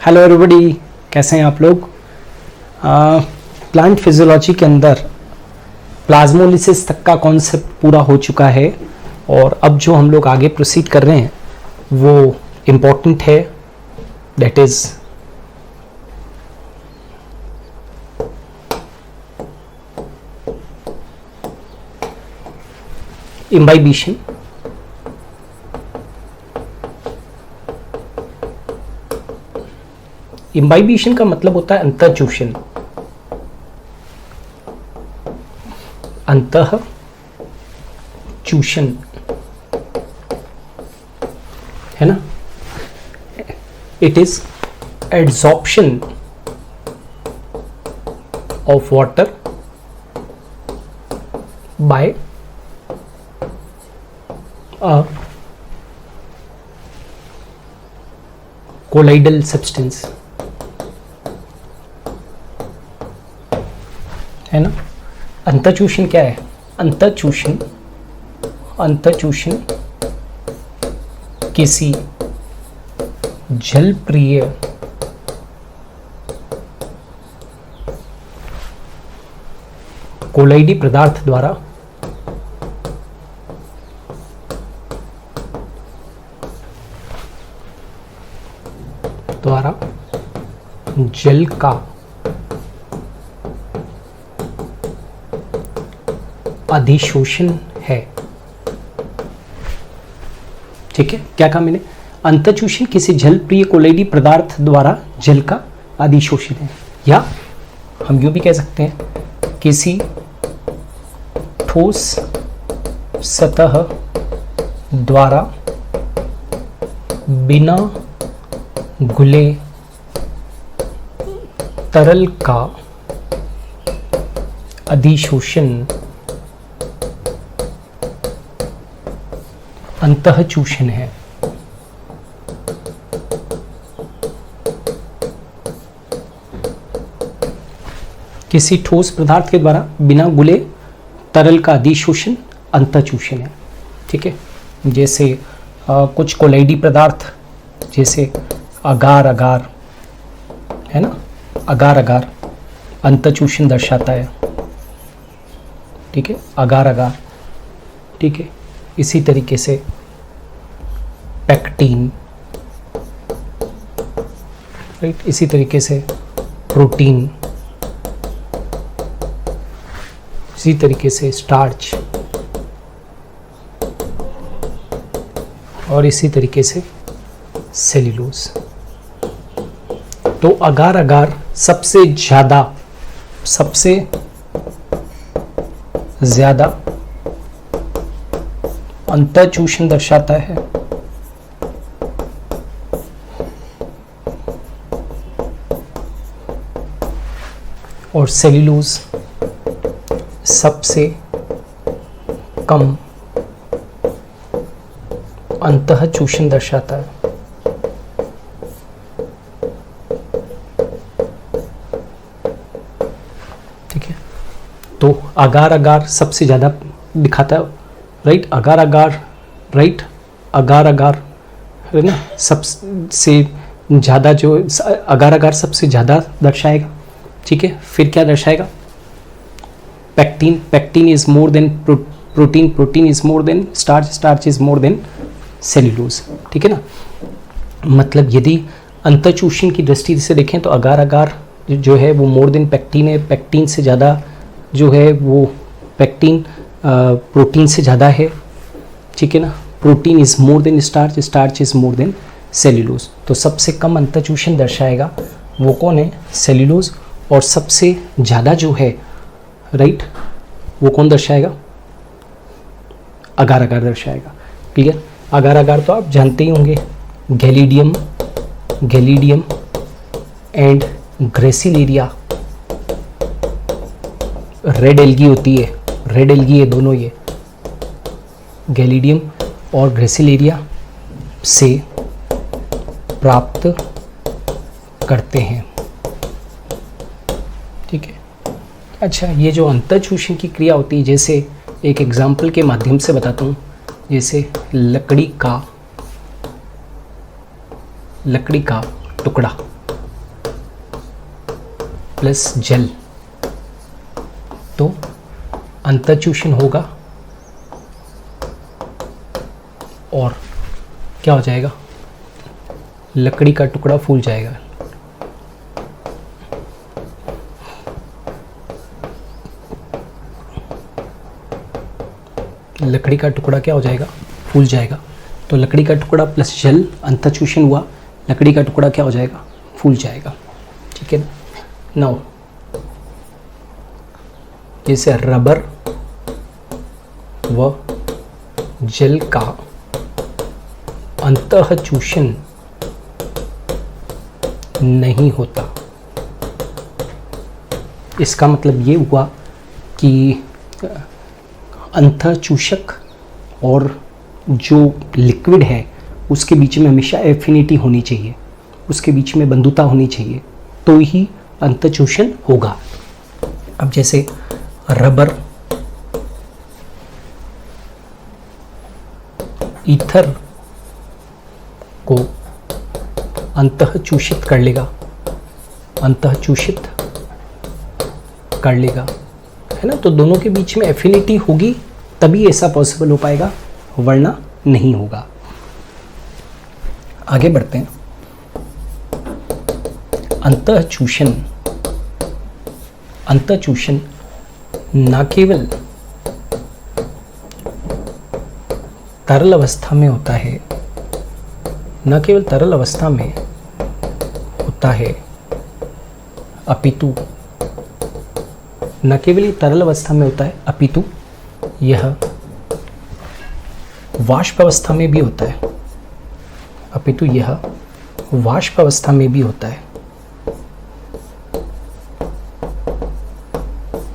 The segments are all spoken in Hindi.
हेलो एवरीबॉडी, कैसे हैं आप लोग। प्लांट फिजियोलॉजी के अंदर प्लाज्मोलिसिस तक का कॉन्सेप्ट पूरा हो चुका है और अब जो हम लोग आगे प्रोसीड कर रहे हैं वो इम्पोर्टेंट है, दैट इज इम्बाइबिशन। इम्बाइबिशन का मतलब होता है अंतःचूषण। अंतःचूषण है ना। It is adsorption of water bye a colloidal substance, है ना। अंतःचूषण क्या है? अंतःचूषण किसी जलप्रिय कोलाइडी पदार्थ द्वारा जल का अधिशोषण है। ठीक है, क्या कहा मैंने? अंतःचूषण किसी जलप्रिय कोलाइडी पदार्थ द्वारा जल का अधिशोषण है, या हम यूं भी कह सकते हैं किसी ठोस सतह द्वारा बिना घुले तरल का अधिशोषण अंतःचूषण है। किसी ठोस पदार्थ के द्वारा बिना घुले तरल का अधिशोषण अंतःचूषण है। ठीक है, जैसे कुछ कोलाइडी पदार्थ जैसे अगार है ना, अगार अंतःचूषण दर्शाता है। ठीक है, अगार। ठीक है, इसी तरीके से पैक्टीन, राइट, इसी तरीके से प्रोटीन, इसी तरीके से स्टार्च और इसी तरीके से सेल्यूलोज। तो अगार सबसे ज्यादा अंतःचूषण दर्शाता है और सेल्यूलोज सबसे कम अंतःचूषण दर्शाता है। ठीक है, तो अगार सबसे ज्यादा दिखाता है, राइट। अगार है ना, सबसे ज्यादा जो अगार सबसे ज्यादा दर्शाएगा। ठीक है, फिर क्या दर्शाएगा? Pectin is more than protein is more than starch is more than cellulose. ठीक है ना, मतलब यदि अंतःचूषण की दृष्टि से देखें तो अगार जो है वो मोर देन पैक्टीन है। पैक्टीन से ज़्यादा जो है वो पैक्टीन प्रोटीन से ज़्यादा है। ठीक है ना, protein is more than starch is more than cellulose. तो सबसे कम अंतःचूषण दर्शाएगा वो कौन है? सेल्यूलोज। और सबसे ज़्यादा जो है, राइट, वो कौन दर्शाएगा? अगार दर्शाएगा। क्लियर? अगार तो आप जानते ही होंगे, गैलीडियम एंड ग्रेसिलेरिया। रेड एल्गी होती है, रेड एल्गी है दोनों, ये गैलीडियम और ग्रेसिलेरिया से प्राप्त करते हैं। ठीक है, अच्छा, ये जो अंतःचूषण की क्रिया होती है, जैसे एक एग्जाम्पल के माध्यम से बताता हूँ, जैसे लकड़ी का टुकड़ा, प्लस जल, तो अंतःचूषण होगा और क्या हो जाएगा, लकड़ी का टुकड़ा फूल जाएगा। लकड़ी का टुकड़ा क्या हो जाएगा, फूल जाएगा। तो लकड़ी का टुकड़ा प्लस जल, अंतःचूषण हुआ, लकड़ी का टुकड़ा क्या हो जाएगा, फूल जाएगा। ठीक है ना। नाउ जैसे रबर व जल का अंतःचूषण नहीं होता, इसका मतलब ये हुआ कि अंतःचूषक और जो लिक्विड है उसके बीच में हमेशा एफिनिटी होनी चाहिए, उसके बीच में बंधुता होनी चाहिए, तो ही अंतःचूषण होगा। अब जैसे रबर ईथर को अंतःचूषित कर लेगा, अंतःचूषित कर लेगा, है ना। तो दोनों के बीच में एफिनिटी होगी तभी ऐसा पॉसिबल हो पाएगा, वरना नहीं होगा। आगे बढ़ते हैं। अंतःचूषण, अंतःचूषण न केवल तरल अवस्था में होता है, न केवल तरल अवस्था में होता है, अपितु न केवल तरल अवस्था में होता है, अपितु यह वाष्प अवस्था में भी होता है, अपितु यह वाष्प अवस्था में भी होता है,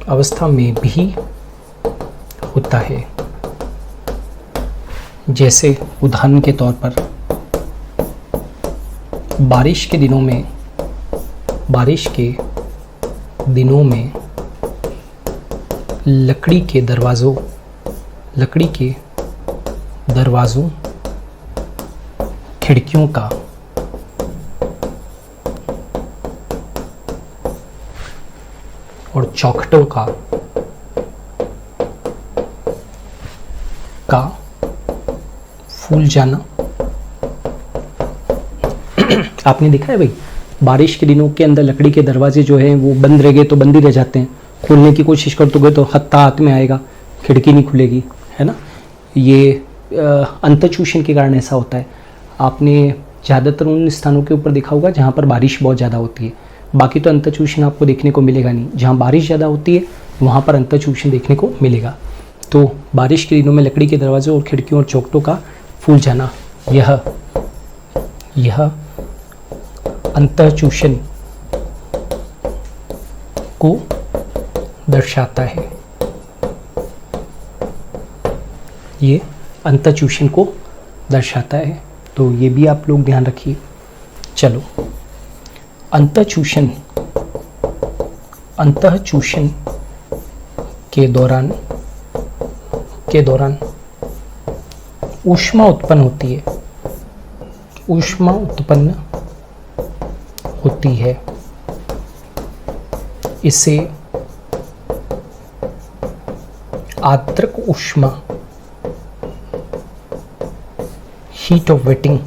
अवस्था में भी होता है। जैसे उदाहरण के तौर पर बारिश के दिनों में, बारिश के दिनों में लकड़ी के दरवाज़ों, लकड़ी के दरवाज़ों, खिड़कियों का और चौखटों का फूल जाना। आपने देखा है भाई, बारिश के दिनों के अंदर लकड़ी के दरवाजे जो हैं वो बंद रह गए तो बंद ही रह जाते हैं, खोलने की कोशिश करते तो हत्ता हाथ में आएगा, खिड़की नहीं खुलेगी, है ना। ये अंतःचूषण के कारण ऐसा होता है। आपने ज़्यादातर उन स्थानों के ऊपर देखा होगा जहाँ पर बारिश बहुत ज़्यादा होती है, बाकी तो अंतःचूषण आपको देखने को मिलेगा नहीं। जहाँ बारिश ज़्यादा होती है वहाँ पर अंतःचूषण देखने को मिलेगा। तो बारिश के दिनों में लकड़ी के दरवाज़ों और खिड़कियों और चौखटों का फूल जाना, यह अंतःचूषण को दर्शाता है, ये अंतःचूषण को दर्शाता है। तो ये भी आप लोग ध्यान रखिए। चलो, अंतःचूषण, अंतःचूषण के दौरान ऊष्मा उत्पन्न होती है, ऊष्मा उत्पन्न होती है। इसे आर्द्रक ऊष्मा, हीट ऑफ वेटिंग,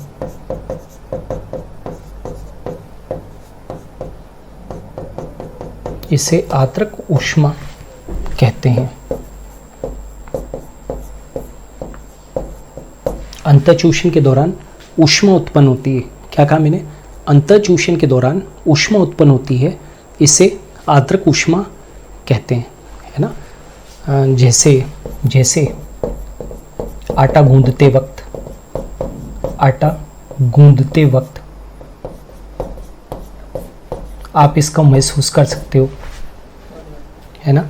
इसे आर्द्रक ऊष्मा कहते हैं। अंतःचूषण के दौरान ऊष्मा उत्पन्न होती है। क्या कहा मैंने? अंतःचूषण के दौरान ऊष्मा उत्पन्न होती है, इसे आर्द्रक ऊष्मा कहते हैं, है ना। जैसे आटा गूंदते वक्त आप इसका महसूस कर सकते हो, है ना।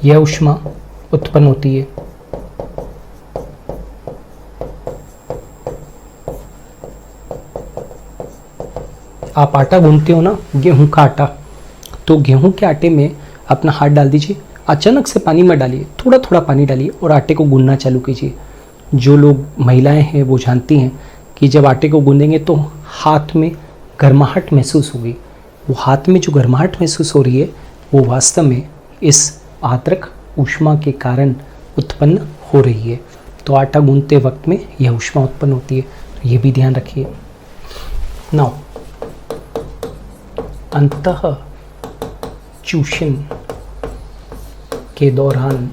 यह ऊष्मा उत्पन्न होती है। आप आटा गूंदते हो ना, गेहूं का आटा, तो गेहूं के आटे में अपना हाथ डाल दीजिए, अचानक से पानी मत डालिए, थोड़ा थोड़ा पानी डालिए और आटे को गूंदना चालू कीजिए। जो लोग महिलाएं हैं वो जानती हैं कि जब आटे को गूंदेंगे तो हाथ में गर्माहट महसूस होगी, वो हाथ में जो गर्माहट महसूस हो रही है वो वास्तव में इस आर्द्रक ऊष्मा के कारण उत्पन्न हो रही है। तो आटा गूंथते वक्त में यह ऊष्मा उत्पन्न होती है, तो ये भी ध्यान रखिए। नाउ अंतः चूषण के दौरान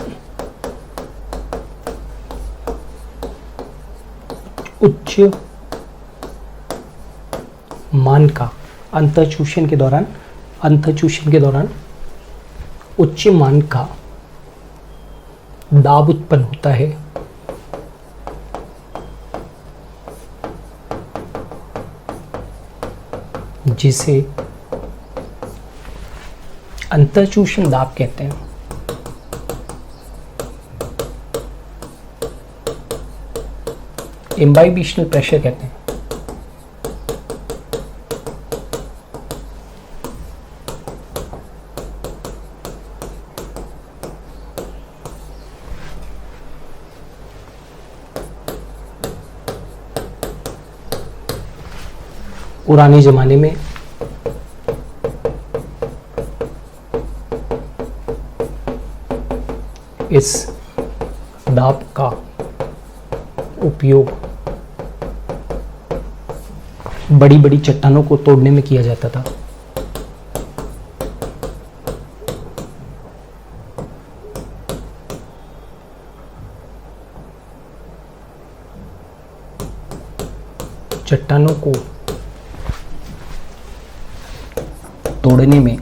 उच्च मान का अंतःचूषण के दौरान उच्च मान का दाब उत्पन्न होता है, जिसे अंतःचूषण दाब कहते हैं। इम्बाइबिशनल प्रेशर कहते हैं। पुराने जमाने में इस दाब का उपयोग बड़ी बड़ी चट्टानों को तोड़ने में किया जाता था। चट्टानों को तोड़ने में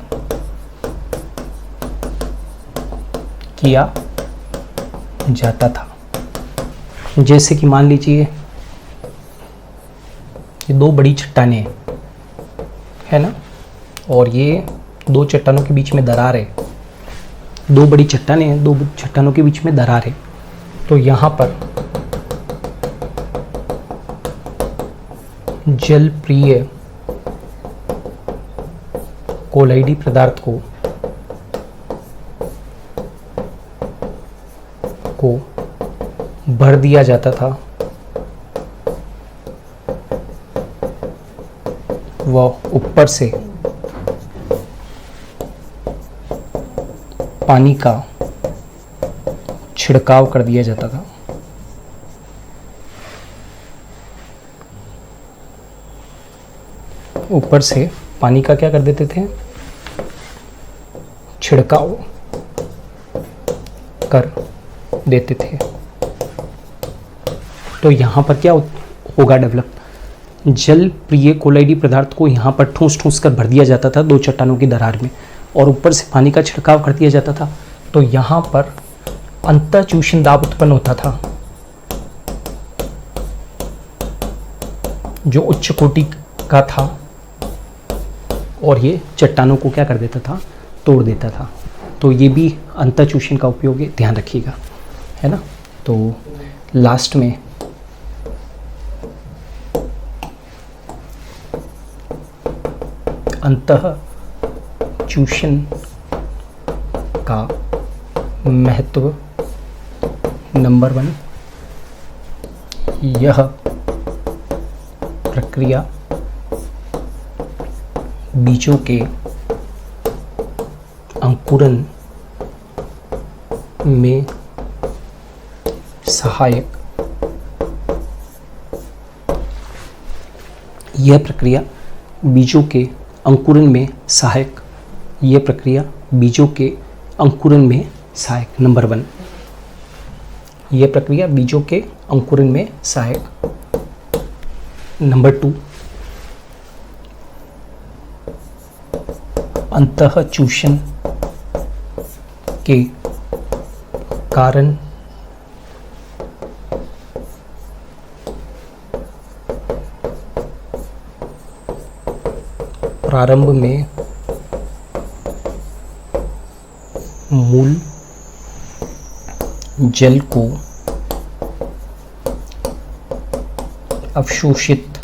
किया जाता था। जैसे कि मान लीजिए ये दो बड़ी चट्टानें है ना, और ये दो चट्टानों के बीच में दरार है। दो बड़ी चट्टानें हैं, दो चट्टानों के बीच में दरार है। तो यहाँ पर जल प्रिय कोलाइडी पदार्थ को भर दिया जाता था। वह ऊपर से पानी का छिड़काव कर दिया जाता था। ऊपर से पानी का क्या कर देते थे, छिड़काव कर देते थे। तो यहाँ पर क्या होगा डेवलप, जल प्रिय कोलाइडी पदार्थ को यहाँ पर ठूस ठूस कर भर दिया जाता था दो चट्टानों की दरार में, और ऊपर से पानी का छिड़काव कर दिया जाता था। तो यहाँ पर अंतःचूषण दाब उत्पन्न होता था, जो उच्च कोटि का था, और ये चट्टानों को क्या कर देता था, तोड़ देता था। तो ये भी अंतःचूषण का उपयोग है, ध्यान रखिएगा, है ना। तो लास्ट में अंतःचूषण का महत्व नंबर 1, यह प्रक्रिया बीजों के अंकुरन में सहायक, यह प्रक्रिया बीजों के अंकुरन में सहायक, यह प्रक्रिया बीजों के अंकुरन में सहायक नंबर 1, यह प्रक्रिया बीजों के अंकुरन में सहायक। नंबर 2, अंतःचूषण के कारण प्रारंभ में मूल जल को अवशोषित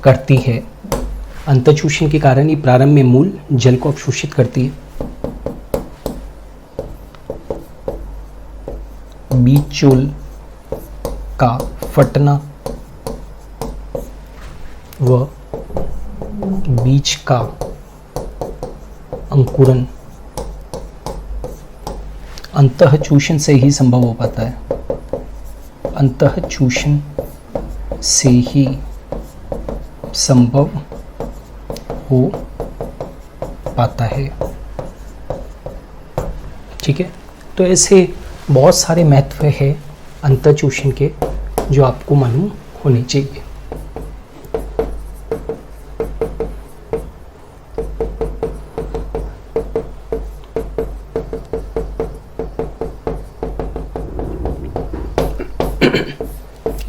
करती है। अंतःचूषण के कारण ही प्रारंभ में मूल जल को अवशोषित करती है। बीज चोल का फटना व बीज का अंकुरन अंतःचूषण से ही संभव हो पाता है, अंतःचूषण से ही संभव हो पाता है। ठीक है, तो ऐसे बहुत सारे महत्व है अंतःचूषण के जो आपको मालूम होने चाहिए।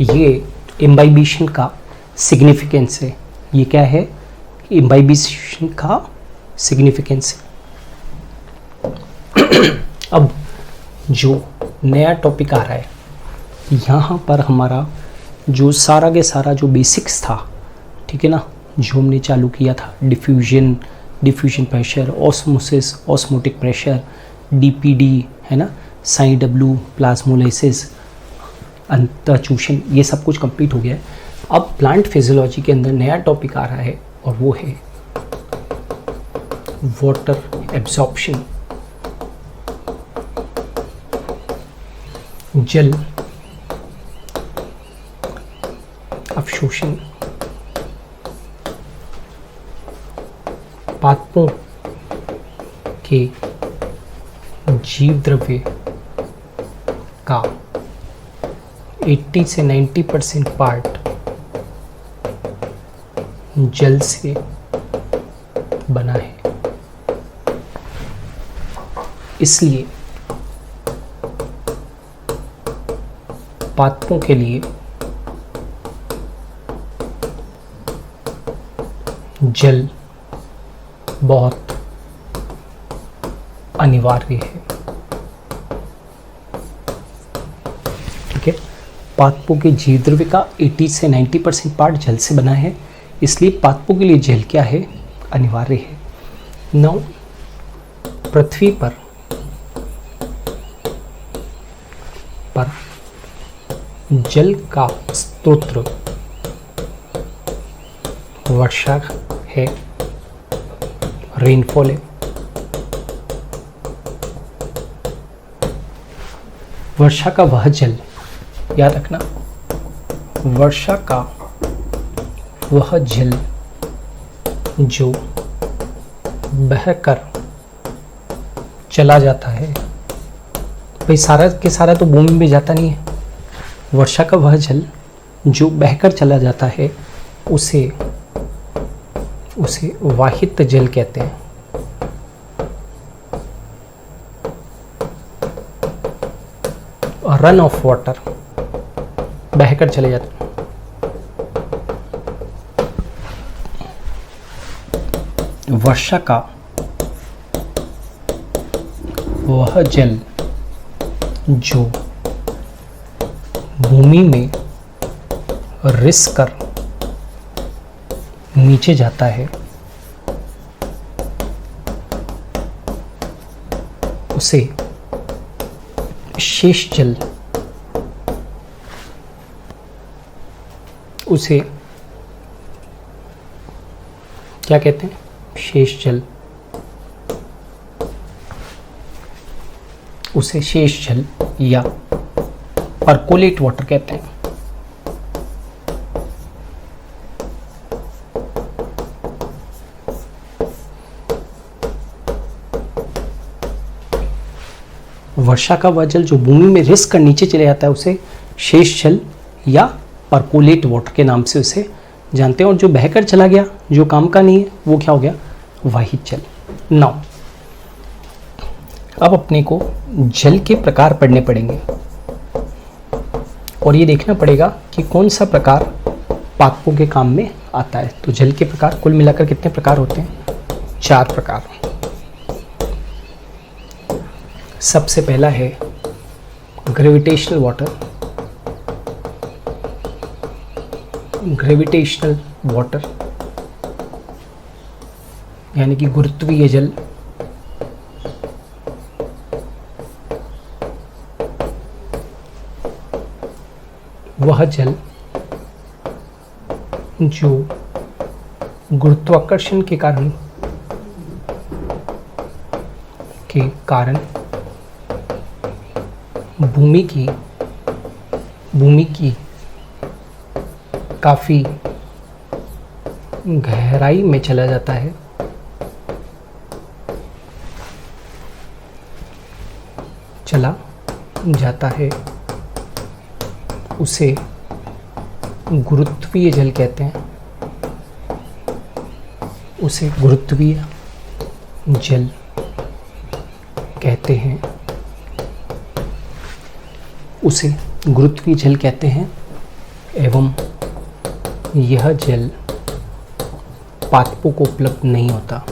ये इम्बाइबिशन का सिग्निफिकेंस है। ये क्या है? इम्बाइबिशन का सिग्निफिकेंस है। अब जो नया टॉपिक आ रहा है, यहाँ पर हमारा जो सारा के सारा जो बेसिक्स था, ठीक है ना, जो हमने चालू किया था, diffusion pressure, osmosis, osmotic pressure, DPD, है ना, साइन डब्ल्यू, प्लाज्मोलाइसिस, अंतःचूषण, ये सब कुछ कंप्लीट हो गया है। अब प्लांट फिजियोलॉजी के अंदर नया टॉपिक आ रहा है और वो है वाटर एब्जॉर्प्शन, जल अवशोषण। पादपों के जीव द्रव्य का 80 से 90% पार्ट जल से बना है। इसलिए पादपों के लिए जल बहुत अनिवार्य है। ठीक है, पादपों के जीव द्रव्य का 80 से 90% पार्ट जल से बना है, इसलिए पादपों के लिए जल क्या है? अनिवार्य है। नौ, पृथ्वी पर जल का स्रोत वर्षा है, रेनफॉल है। वर्षा का वह जल, याद रखना, वर्षा का वह जल जो बहकर चला जाता है। भाई सारा के सारा तो भूमि में जाता नहीं है। वर्षा का वह जल जो बहकर चला जाता है उसे वाहित जल कहते हैं। रन ऑफ वाटर, बहकर चले जाते हैं। वर्षा का वह जल जो भूमि में रिस कर नीचे जाता है उसे शेष जल, उसे क्या कहते हैं? शेष जल। उसे शेष जल या परकोलेट वाटर कहते हैं। वर्षा का वह जल जो भूमि में रिस कर नीचे चले जाता है उसे शेष जल या परकोलेट वाटर के नाम से उसे जानते हैं। और जो बहकर चला गया, जो काम का नहीं है, वो क्या हो गया? वाहित जल। नौ, अब अपने को जल के प्रकार पढ़ने पड़ेंगे और ये देखना पड़ेगा कि कौन सा प्रकार पादपों के काम में आता है। तो जल के प्रकार कुल मिलाकर कितने प्रकार होते हैं? 4 प्रकार। सबसे पहला है ग्रेविटेशनल वाटर। ग्रेविटेशनल वाटर यानी कि गुरुत्वीय जल। वह जल जो गुरुत्वाकर्षण के कारण भूमि की काफी गहराई में चला जाता है, उसे गुरुत्वीय जल कहते हैं। उसे गुरुत्वीय जल कहते हैं एवं यह जल पादपों को उपलब्ध नहीं होता।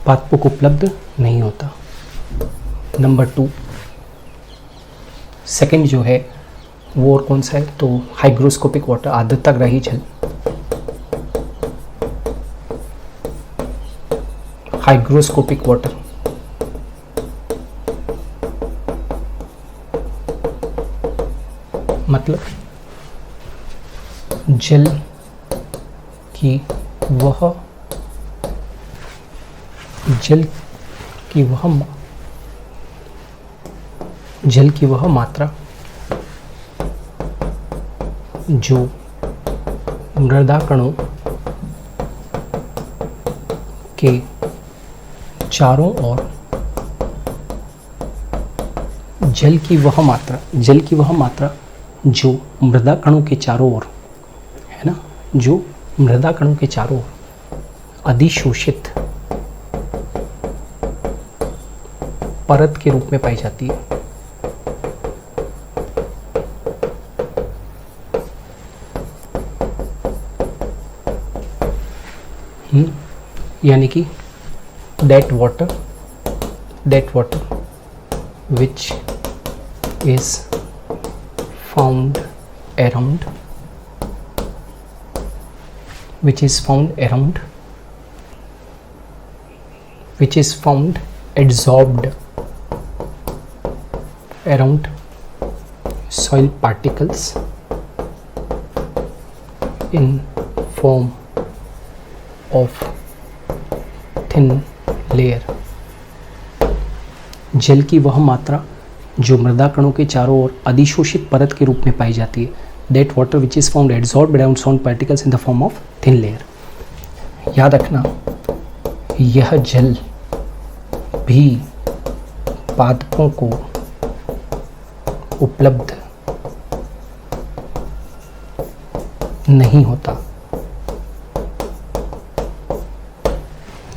पादपों को उपलब्ध नहीं होता। नंबर 2 सेकंड जो है वो और कौन सा है, तो हाइग्रोस्कोपिक वाटर, आर्द्रताग्राही जल। हाइग्रोस्कोपिक वाटर मतलब जल की वह मात्रा जो मृदा कणों के चारों ओर जल की वह मात्रा जो मृदा कणों के चारों ओर है ना, जो मृदा कणों के चारों ओर अधिशोषित परत के रूप में पाई जाती है। यानी कि that water which is found around which is found adsorbed around soil particles in form of thin layer। जल की वह मात्रा जो मृदा कणों के चारों ओर अधिशोषित परत के रूप में पाई जाती है, that water which is found adsorbed around soil particles in the form of thin layer। याद रखना, यह जल भी पादपों को उपलब्ध नहीं होता।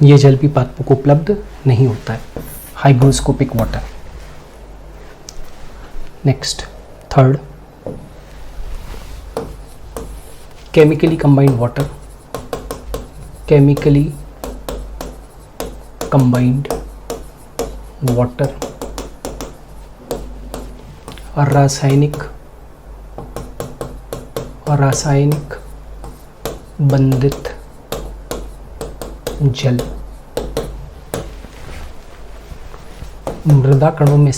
यह जल भी पादपों को उपलब्ध नहीं होता है। Hygroscopic water. Next third, chemically combined water. Chemically combined water और रासायनिक बंधित जल मृदा कणों में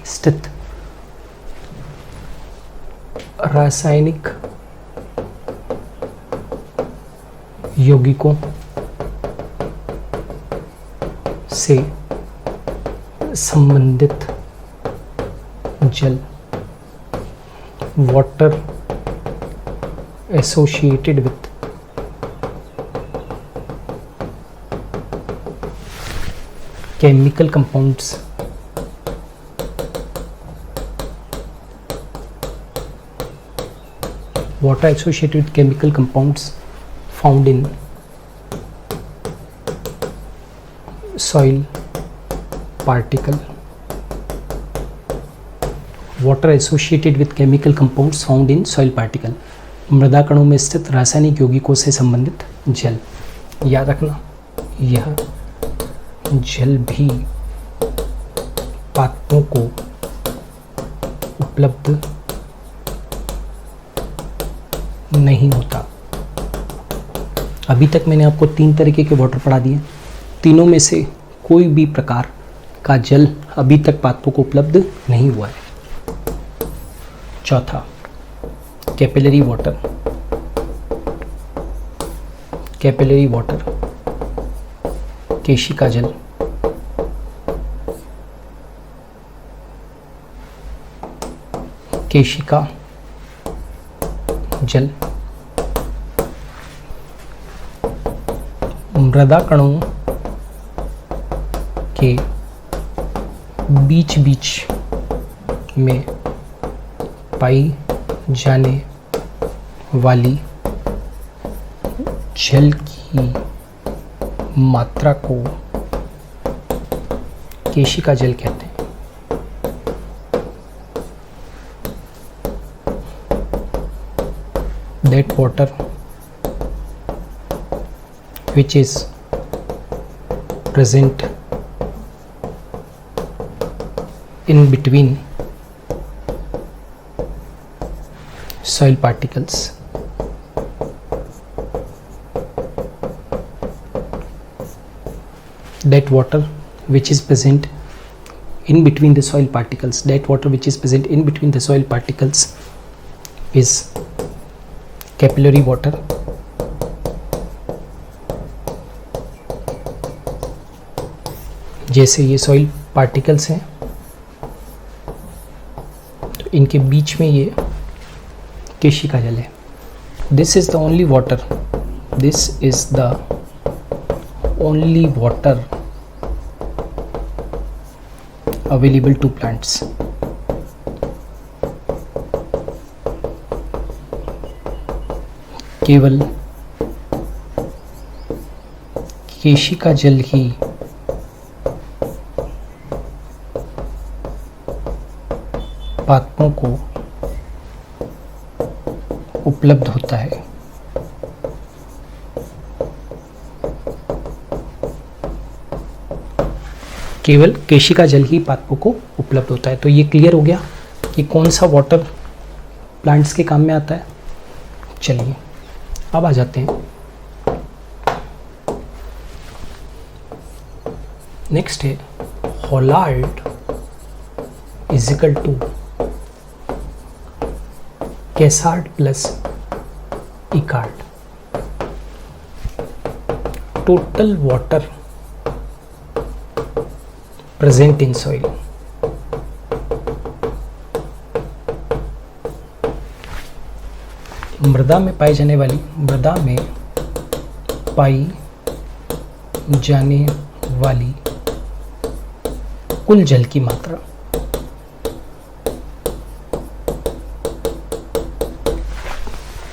स्थित रासायनिक यौगिकों से संबंधित जल water associated with chemical compounds found in soil particle। Water associated with chemical compounds found in soil particle, मृदा कणों में स्थित रासायनिक यौगिकों से संबंधित जल। याद रखना, यह जल भी पादपों को उपलब्ध नहीं होता। अभी तक मैंने आपको 3 तरीके के वाटर पढ़ा दिए, तीनों में से कोई भी प्रकार का जल अभी तक पादपों को उपलब्ध नहीं हुआ है। चौथा, कैपिलरी वाटर। कैपिलरी वाटर, केशिका जल। केशिका जल मृदा कणों के बीच बीच में पाई जाने वाली जल की मात्रा को केशिका जल कहते हैं। That water which is present in between soil particles that water which is present in between the soil particles that water which is present in between the soil particles is capillary water. जैसे ये सॉइल पार्टिकल्स हैं तो इनके बीच में ये केशिका जल है। This is the only water, this is the only water available to plants. केवल केशिका जल ही पादपों को उपलब्ध होता है। केवल केशिका जल ही पादपों को उपलब्ध होता है। तो ये क्लियर हो गया कि कौन सा वाटर प्लांट्स के काम में आता है। चलिए अब आ जाते हैं नेक्स्ट है holard is equal to chresard plus echard. Total water present in soil. मृदा में पाई जाने वाली कुल जल की मात्रा।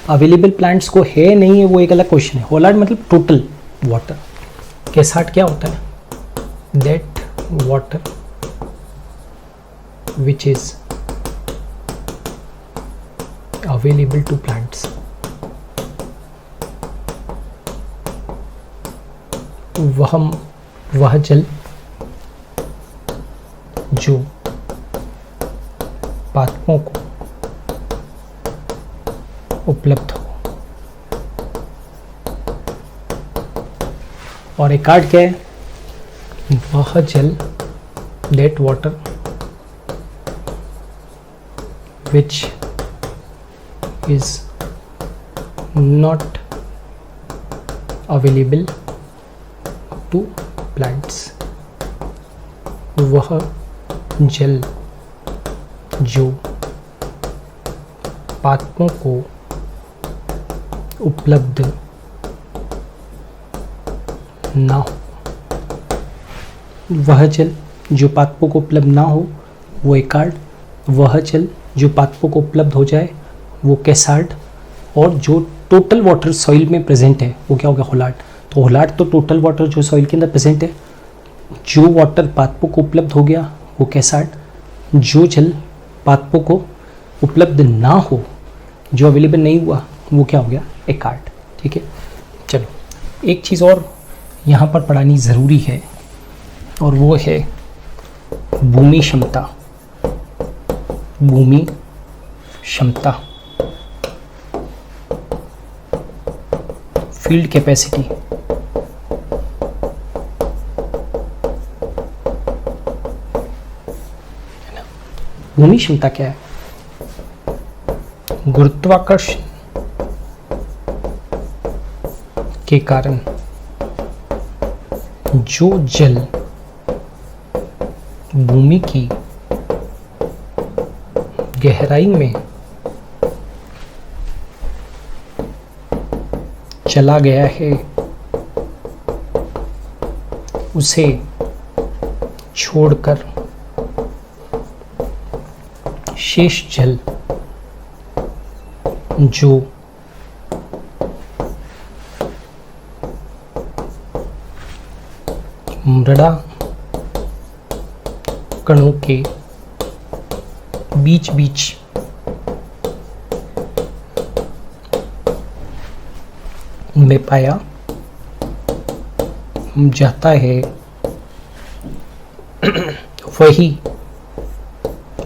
अवेलेबल प्लांट्स को है नहीं है वो एक अलग क्वेश्चन है। होलार्ड मतलब टोटल वाटर। कैसार्ड क्या होता है? That water which is available to plants। वह जल जो पादपों को उपलब्ध हो। और एक कार्ड क्या है? वह जल that water which is not available to plants। वह जल जो पादपों को उपलब्ध ना हो। वह जल जो पादपों को उपलब्ध ना हो वो एकार्ड, वह जल जो पादपों को उपलब्ध हो जाए वो कैसार्ड, और जो टोटल वाटर सॉइल में प्रेजेंट है वो क्या हो गया? होलार्ड। तो होलार्ड तो टोटल वाटर जो सॉइल के अंदर प्रेजेंट है। जो वाटर पादपों को उपलब्ध हो गया वो कैसार्ड। जो जल पादपों को उपलब्ध ना हो, जो अवेलेबल नहीं हुआ, वो क्या हो गया? एकार्ड। ठीक है, चलो एक चीज़ और यहाँ पर पढ़ानी ज़रूरी है और वो है भूमि क्षमता। भूमि क्षमता फील्ड कैपेसिटी, भूमि क्षमता क्या है? गुरुत्वाकर्षण के कारण जो जल भूमि की गहराई में चला गया है उसे छोड़कर शेष जल जो मृदा कणों के बीच बीच में पाया जाता है वही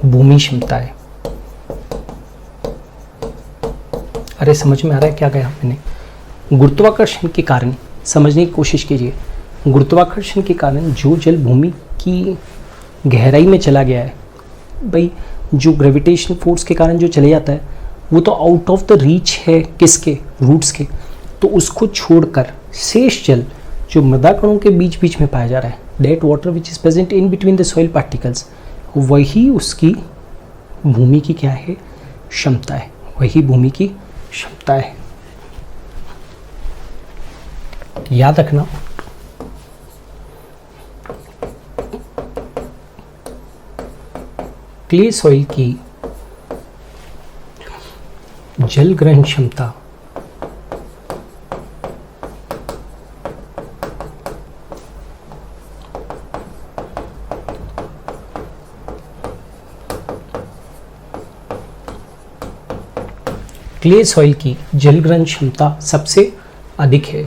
भूमि क्षमता है। अरे समझ में आ रहा है क्या कहा मैंने? गुरुत्वाकर्षण के कारण, समझने की कोशिश कीजिए, गुरुत्वाकर्षण के कारण जो जल भूमि की गहराई में चला गया है, भाई जो ग्रेविटेशन फोर्स के कारण जो चले जाता है वो तो आउट ऑफ द रीच है किसके? रूट्स के। तो उसको छोड़कर शेष जल जो मृदा कणों के बीच बीच में पाया जा रहा है, that water which is present in between the soil particles, वही उसकी भूमि की क्या है? क्षमता है। वही भूमि की क्षमता है। याद रखना, क्ले सॉइल की जल ग्रहण क्षमता क्ले सॉइल की जल ग्रहण क्षमता सबसे अधिक है।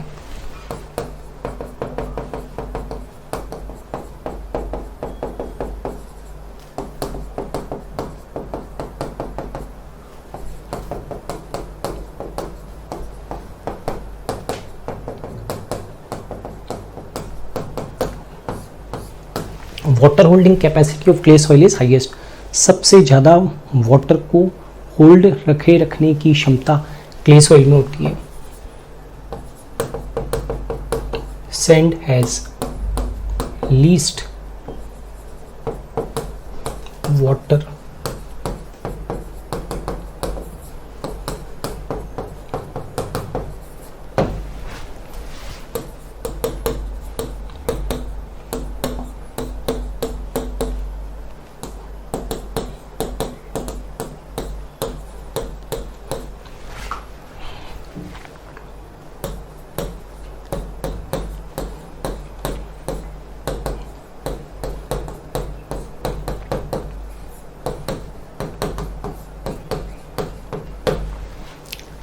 Water holding capacity of clay soil is highest, सबसे ज़्यादा वाटर को होल्ड रखने की क्षमता क्ले सॉइल में होती है। सैंड हैज लीस्ट वाटर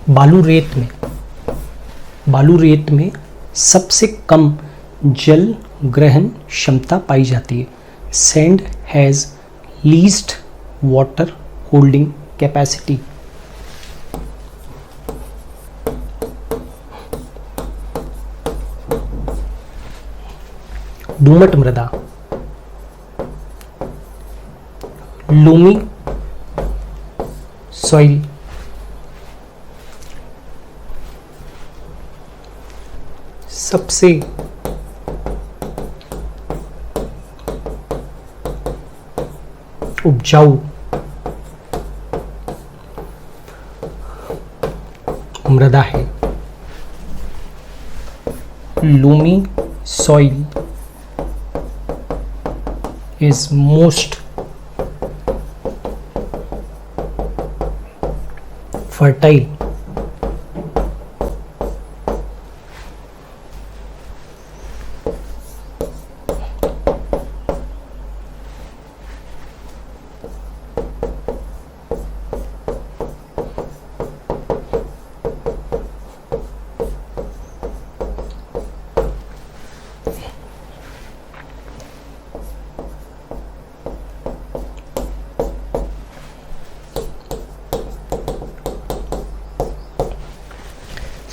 बालू रेत में सबसे कम जल ग्रहण क्षमता पाई जाती है। Sand has least water holding capacity. दोमट मृदा, लोमी सॉइल सबसे उपजाऊ मृदा है। Loamy soil is most fertile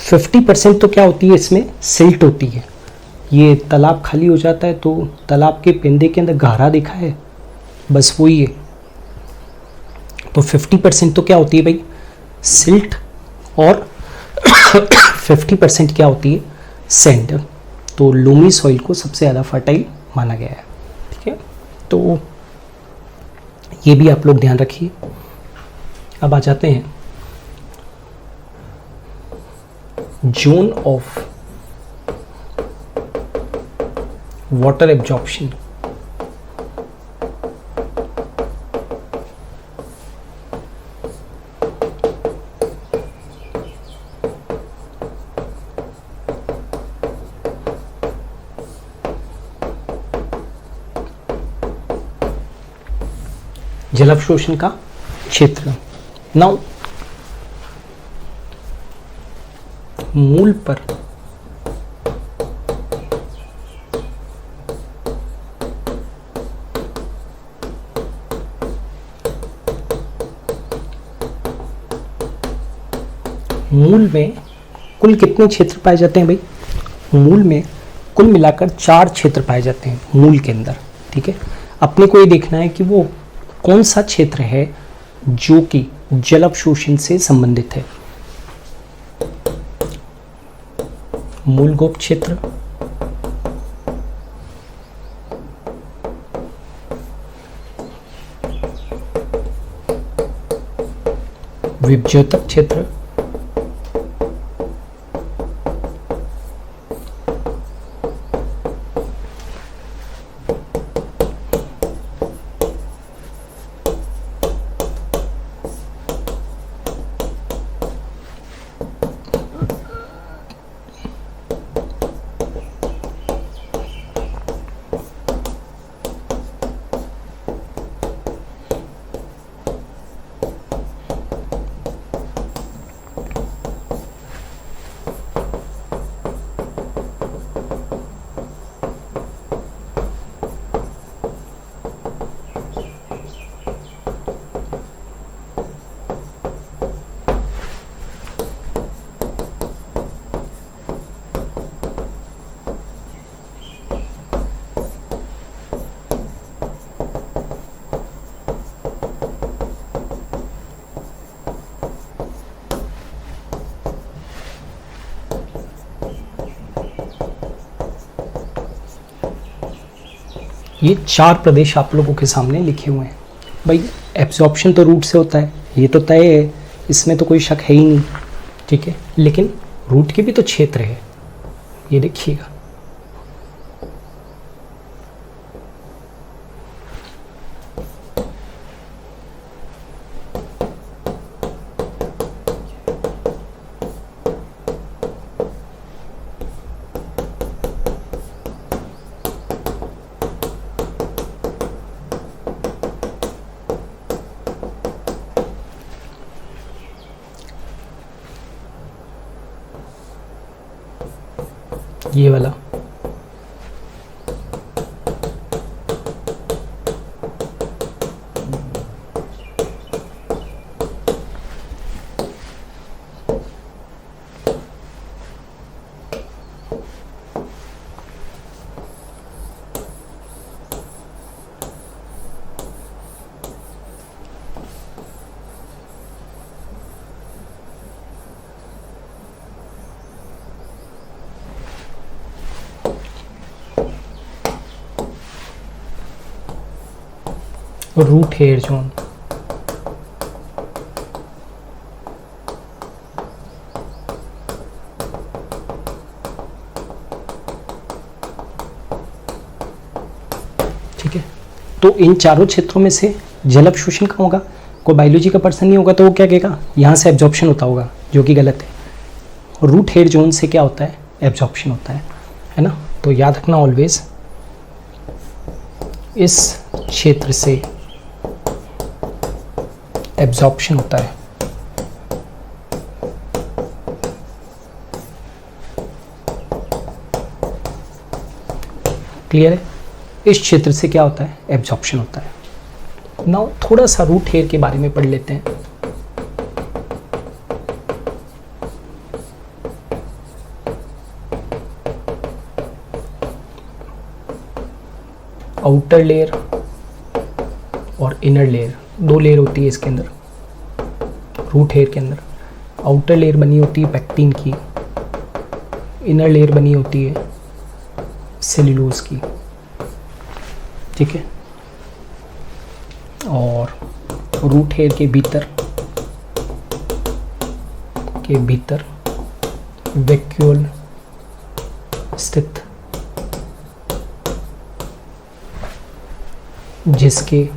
50% तो क्या होती है इसमें, सिल्ट होती है। ये तालाब खाली हो जाता है तो तालाब के पेंदे के अंदर गहरा देखा है, बस वही है। तो 50% तो क्या होती है भाई, सिल्ट, और 50% क्या होती है, सैंड। तो लोमी सॉइल को सबसे ज़्यादा फर्टाइल माना गया है। ठीक है, तो ये भी आप लोग ध्यान रखिए। अब आ जाते हैं जोन ऑफ वाटर एब्जॉर्प्शन। जल अवशोषण का क्षेत्र। नाउ मूल पर मूल में कुल कितने क्षेत्र पाए जाते हैं भाई, मूल में कुल मिलाकर 4 क्षेत्र पाए जाते हैं मूल के अंदर। ठीक है, अपने को ये देखना है कि वो कौन सा क्षेत्र है जो कि जल अवशोषण से संबंधित है। मूलगोप क्षेत्र, विभज्योतक क्षेत्र, ये 4 प्रदेश आप लोगों के सामने लिखे हुए हैं। भाई एब्जॉर्प्शन तो रूट से होता है, ये तो तय है, इसमें तो कोई शक है ही नहीं। ठीक है, लेकिन रूट के भी तो क्षेत्र है, ये देखिएगा। ये वाला रूट हेयर जोन। ठीक है, तो इन चारों क्षेत्रों में से जल अवशोषण कहाँ होगा? कोई बायोलॉजी का पर्सन नहीं होगा तो वो क्या कहेगा यहाँ से एब्जॉर्प्शन होता होगा, जो कि गलत है। रूट हेयर जोन से क्या होता है? एब्जॉर्प्शन होता है ना। तो याद रखना ऑलवेज, इस क्षेत्र से एब्जॉर्प्शन होता है। क्लियर है? इस क्षेत्र से क्या होता है? एब्जॉर्प्शन होता है। नाउ थोड़ा सा रूट हेयर के बारे में पढ़ लेते हैं। आउटर लेयर और इनर लेयर, दो लेयर होती है इसके अंदर, रूट हेयर के अंदर। आउटर लेयर बनी होती है पेक्टिन की, इनर लेयर बनी होती है सेल्यूलोज की, ठीक है। और रूट हेयर के भीतर वैक्यूल स्थित, जिसके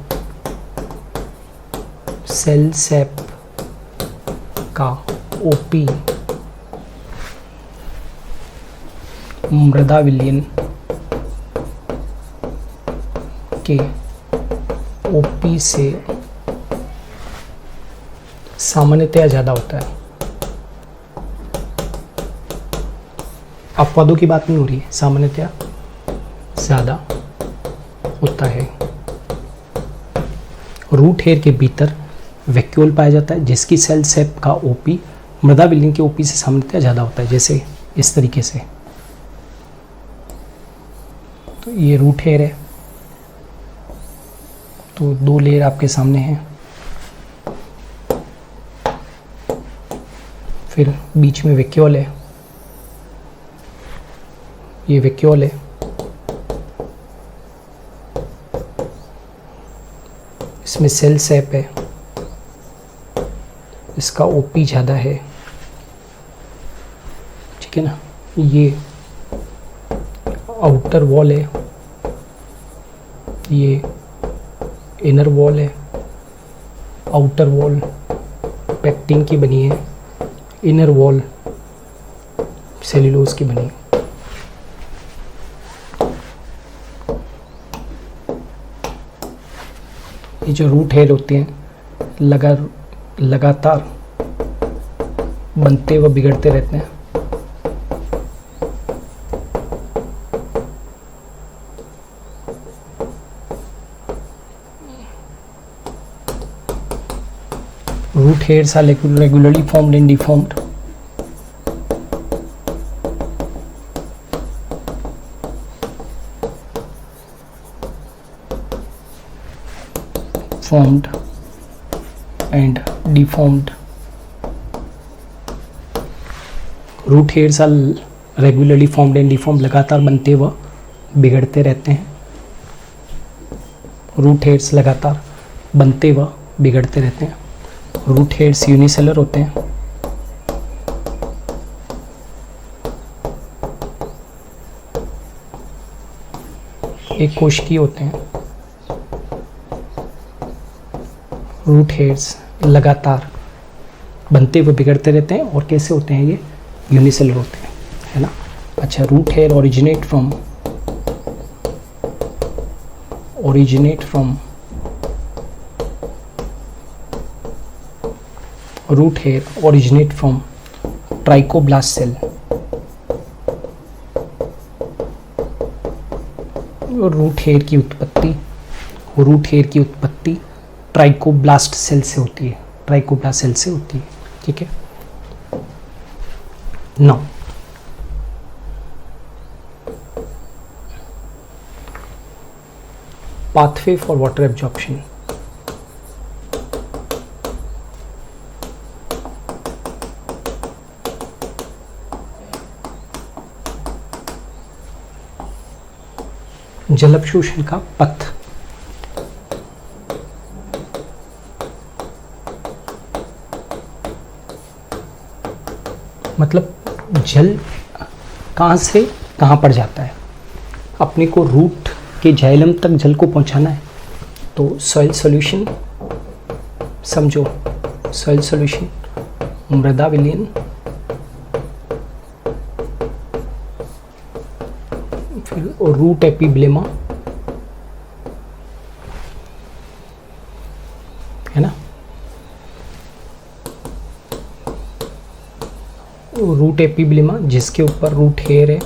सेल सेप का ओपी मृदा विलयन के ओपी से सामान्यतया ज़्यादा होता है। अपवादों की बात नहीं हो रही है, सामान्यतया ज़्यादा होता है। रूट हेयर के भीतर वैक्यूल पाया जाता है, जिसकी सेल सेप का ओपी मृदा विलयन के ओपी से सामान्यतया ज़्यादा होता है, जैसे इस तरीके से। तो ये रूट हेयर है, तो दो लेयर आपके सामने हैं। फिर बीच में वैक्यूल है, ये वैक्यूल है। इसमें सेल सेप है, इसका ओपी ज़्यादा है, ठीक है ना। ये आउटर वॉल है, ये इनर वॉल है। आउटर वॉल पेक्टिन की बनी है, इनर वॉल सेल्यूलोज की बनी है। ये जो रूट हेयर होते हैं लगातार बनते व बिगड़ते रहते हैं। Root hairs are regularly formed and deformed. Formed and deformed. Root hairs are regularly formed and deformed. लगातार बनते व बिगड़ते रहते हैं। रूट हेयर्स लगातार बनते व बिगड़ते रहते हैं। रूट हेयर्स यूनिसेलर होते हैं। एक कोशिकीय होते हैं। रूट हेयर्स लगातार बनते व बिगड़ते रहते हैं। और कैसे होते हैं ये? यूनिसेलर होते हैं, है ना। अच्छा, root hair originate from root hair originate from trichoblast cell. Root hair की उत्पत्ति ट्राइकोब्लास्ट सेल से होती है, ठीक है। Now pathway for water absorption. जल अवशोषण का पथ। मतलब जल कहाँ से कहाँ पर जाता है। अपने को रूट के जाइलम तक जल को पहुंचाना है, तो सॉइल सॉल्यूशन समझो। सॉइल सॉल्यूशन, मृदा विलयन, फिर रूट एपिब्लेमा, है ना। रूट एपिब्लेमा जिसके ऊपर रूट हेयर है,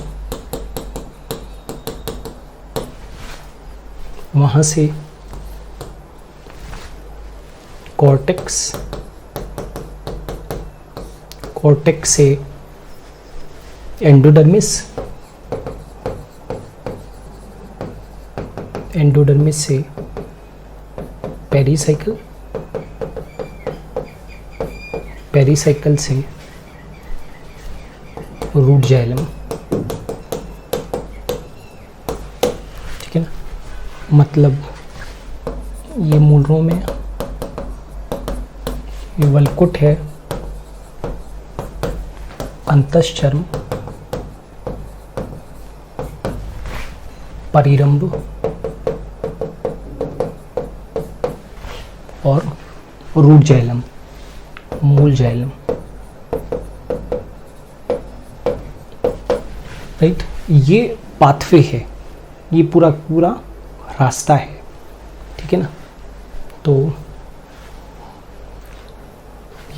वहां से कॉर्टेक्स से एंडोडर्मिस से पेरिसाइकल, पेरिसाइकल से रूट जाइलम, ठीक है ना। मतलब ये मूलरोम है, ये वल्कुट है, अंतश्चर्म, परिरंभ और रूट जाइलम, मूल जाइलम, राइट। ये पाथवे है, ये पूरा पूरा रास्ता है, ठीक है ना। तो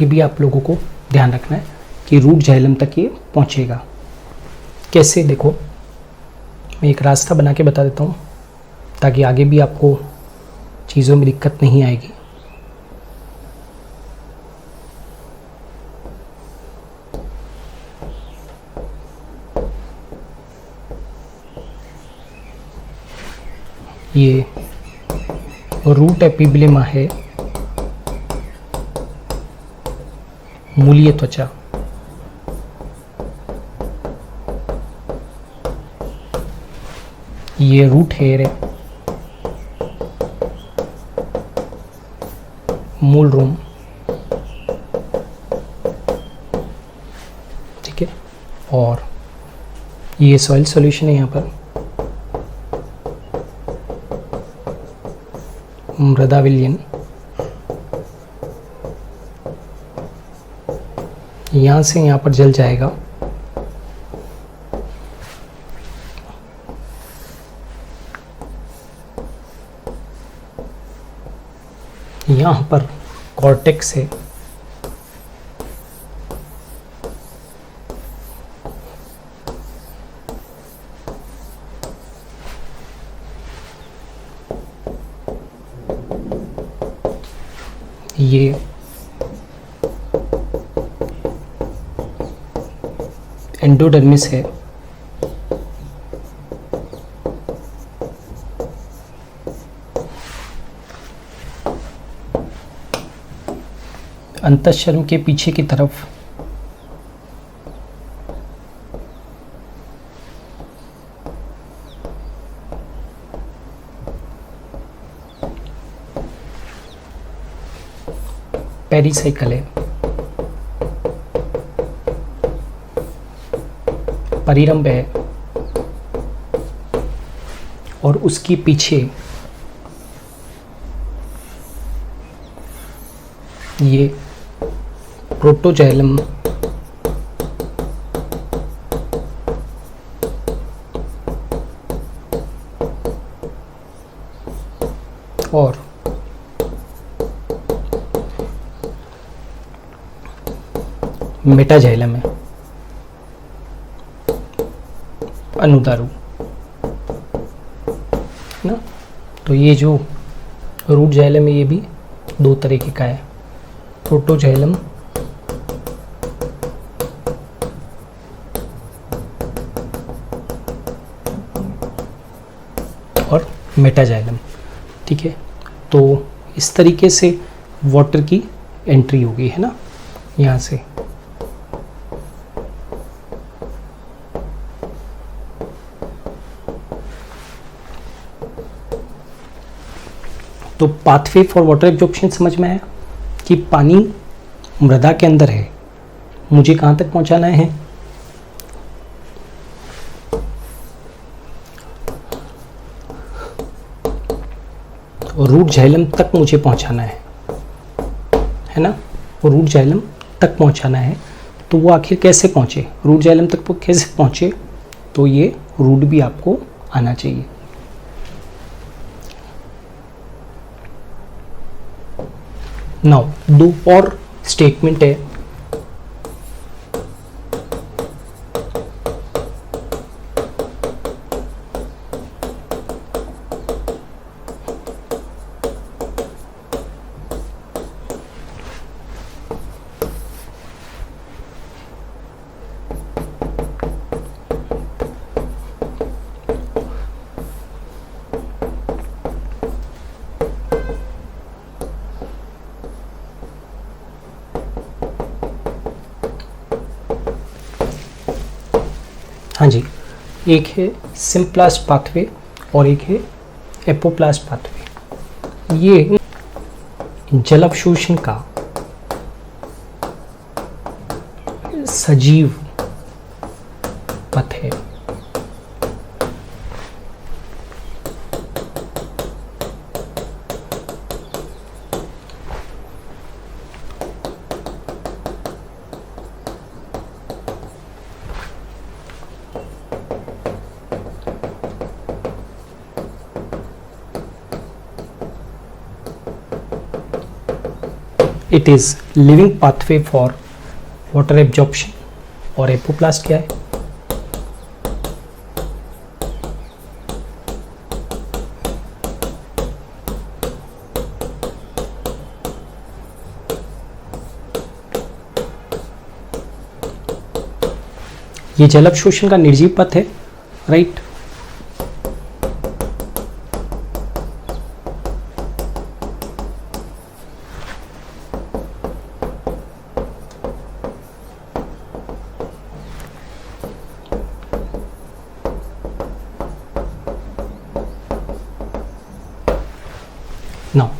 ये भी आप लोगों को ध्यान रखना है कि रूट जाइलम तक ये पहुंचेगा कैसे। देखो मैं एक रास्ता बना के बता देता हूँ ताकि आगे भी आपको चीज़ों में दिक्कत नहीं आएगी। ये रूट एपिब्लेमा है, मूलीय त्वचा, ये रूट हेयर है, मूल रोम, ठीक है। और ये सॉइल सॉल्यूशन है यहाँ पर, मृदा विलयन, यहाँ से यहाँ पर जल जाएगा, यहाँ पर कॉर्टेक्स है, ये एंडोडर्मिस है, अंतःशर्म के पीछे की तरफ पेरिसाइकल है, परिरंभ है, और उसके पीछे ये प्रोटोजाइलम, और मेटाजाइलम है, अनुदारू ना। तो ये जो रूट जाइलम है ये भी दो तरीके का है, प्रोटोजाइलम और मेटाजाइलम, ठीक है। तो इस तरीके से वाटर की एंट्री होगी, है ना, यहाँ से। तो पाथवे फॉर वाटर एब्जॉर्प्शन समझ में आया कि पानी मृदा के अंदर है, मुझे कहाँ तक पहुँचाना है, रूट जाइलम तक मुझे पहुँचाना है ना, वो रूट जाइलम तक पहुँचाना है। तो वो आखिर कैसे पहुँचे, रूट जाइलम तक वो कैसे पहुँचे, तो ये रूट भी आपको आना चाहिए। नाउ दो और स्टेटमेंट है, हाँ जी, एक है सिम्प्लास्ट पाथवे और एक है एपोप्लास्ट पाथवे। ये जल अवशोषण का सजीव पथ है। It is living pathway for water absorption. और एपोप्लास्ट क्या है? ये जल अवशोषण का निर्जीव पथ है, राइट। Now,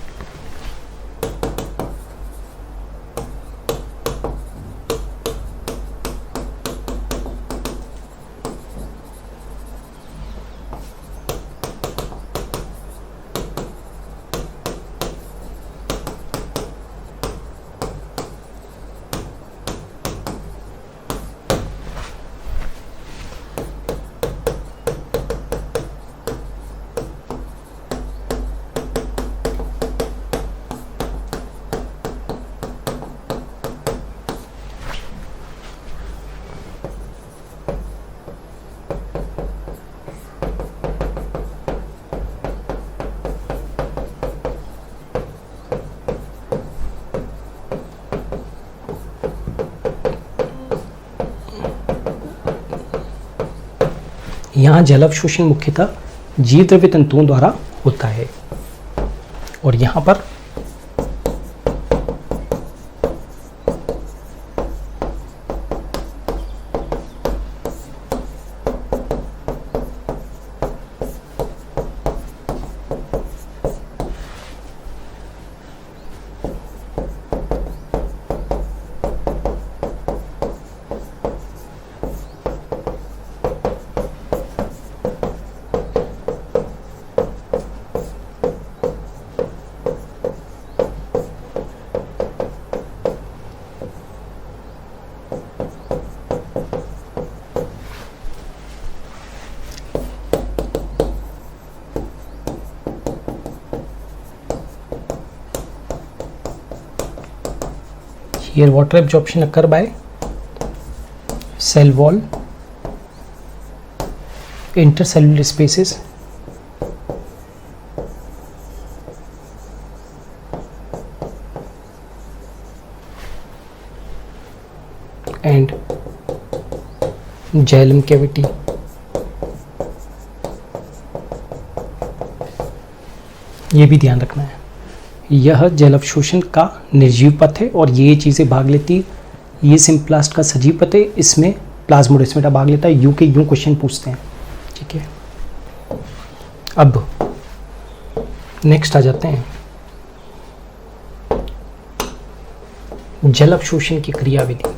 यहाँ जल अवशोषण मुख्यतः जीवद्रव्य तंतुओं द्वारा होता है और यहाँ पर here water absorption occur by cell wall, intercellular spaces, and xylem cavity. ये भी ध्यान रखना है, यह जल अवशोषण का निर्जीव पथ है और ये चीज़ें भाग लेती है। ये सिम्प्लास्ट का सजीव पथ है, इसमें प्लाज्मोडेस्माटा भाग लेता है। यू के यूं क्वेश्चन पूछते हैं, ठीक है। अब नेक्स्ट आ जाते हैं जल अवशोषण की क्रियाविधि।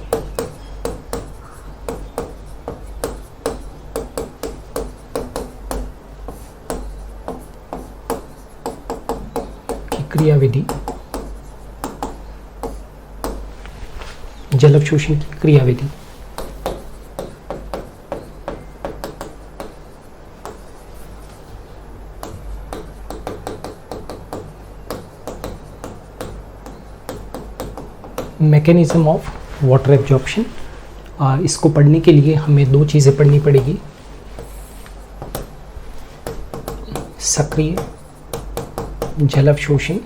क्रियाविधि, जल अवशोषण की क्रियाविधि। Mechanism of water absorption. इसको पढ़ने के लिए हमें दो चीज़ें पढ़नी पड़ेगी, सक्रिय जल अवशोषण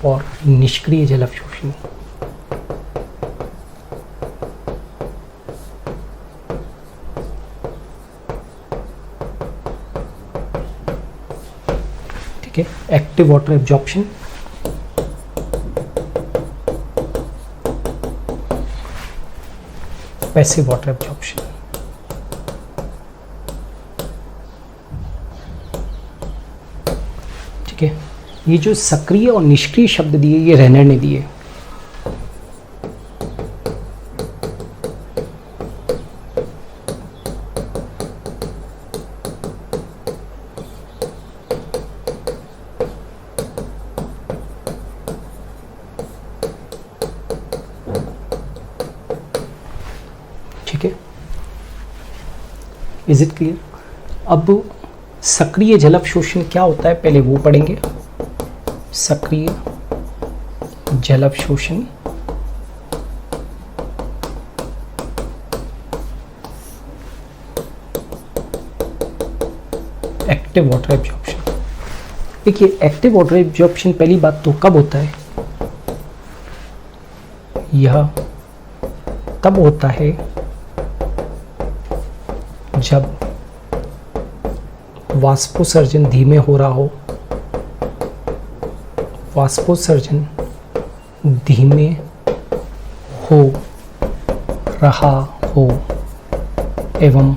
और निष्क्रिय जल अवशोषण। ठीक है, active water absorption passive water absorption. ठीक है, ये जो सक्रिय और निष्क्रिय शब्द दिए ये रेनर ने दिए। ठीक है, इज इट क्लियर? अब सक्रिय जल अवशोषण क्या होता है पहले वो पढ़ेंगे। सक्रिय जल अवशोषण एक्टिव वाटर एब्जॉर्प्शन। देखिए, एक्टिव वाटर एब्जॉर्प्शन पहली बात तो कब होता है? यह तब होता है जब वाष्पोत्सर्जन धीमे हो रहा हो, वाष्पोत्सर्जन धीमे हो रहा हो एवं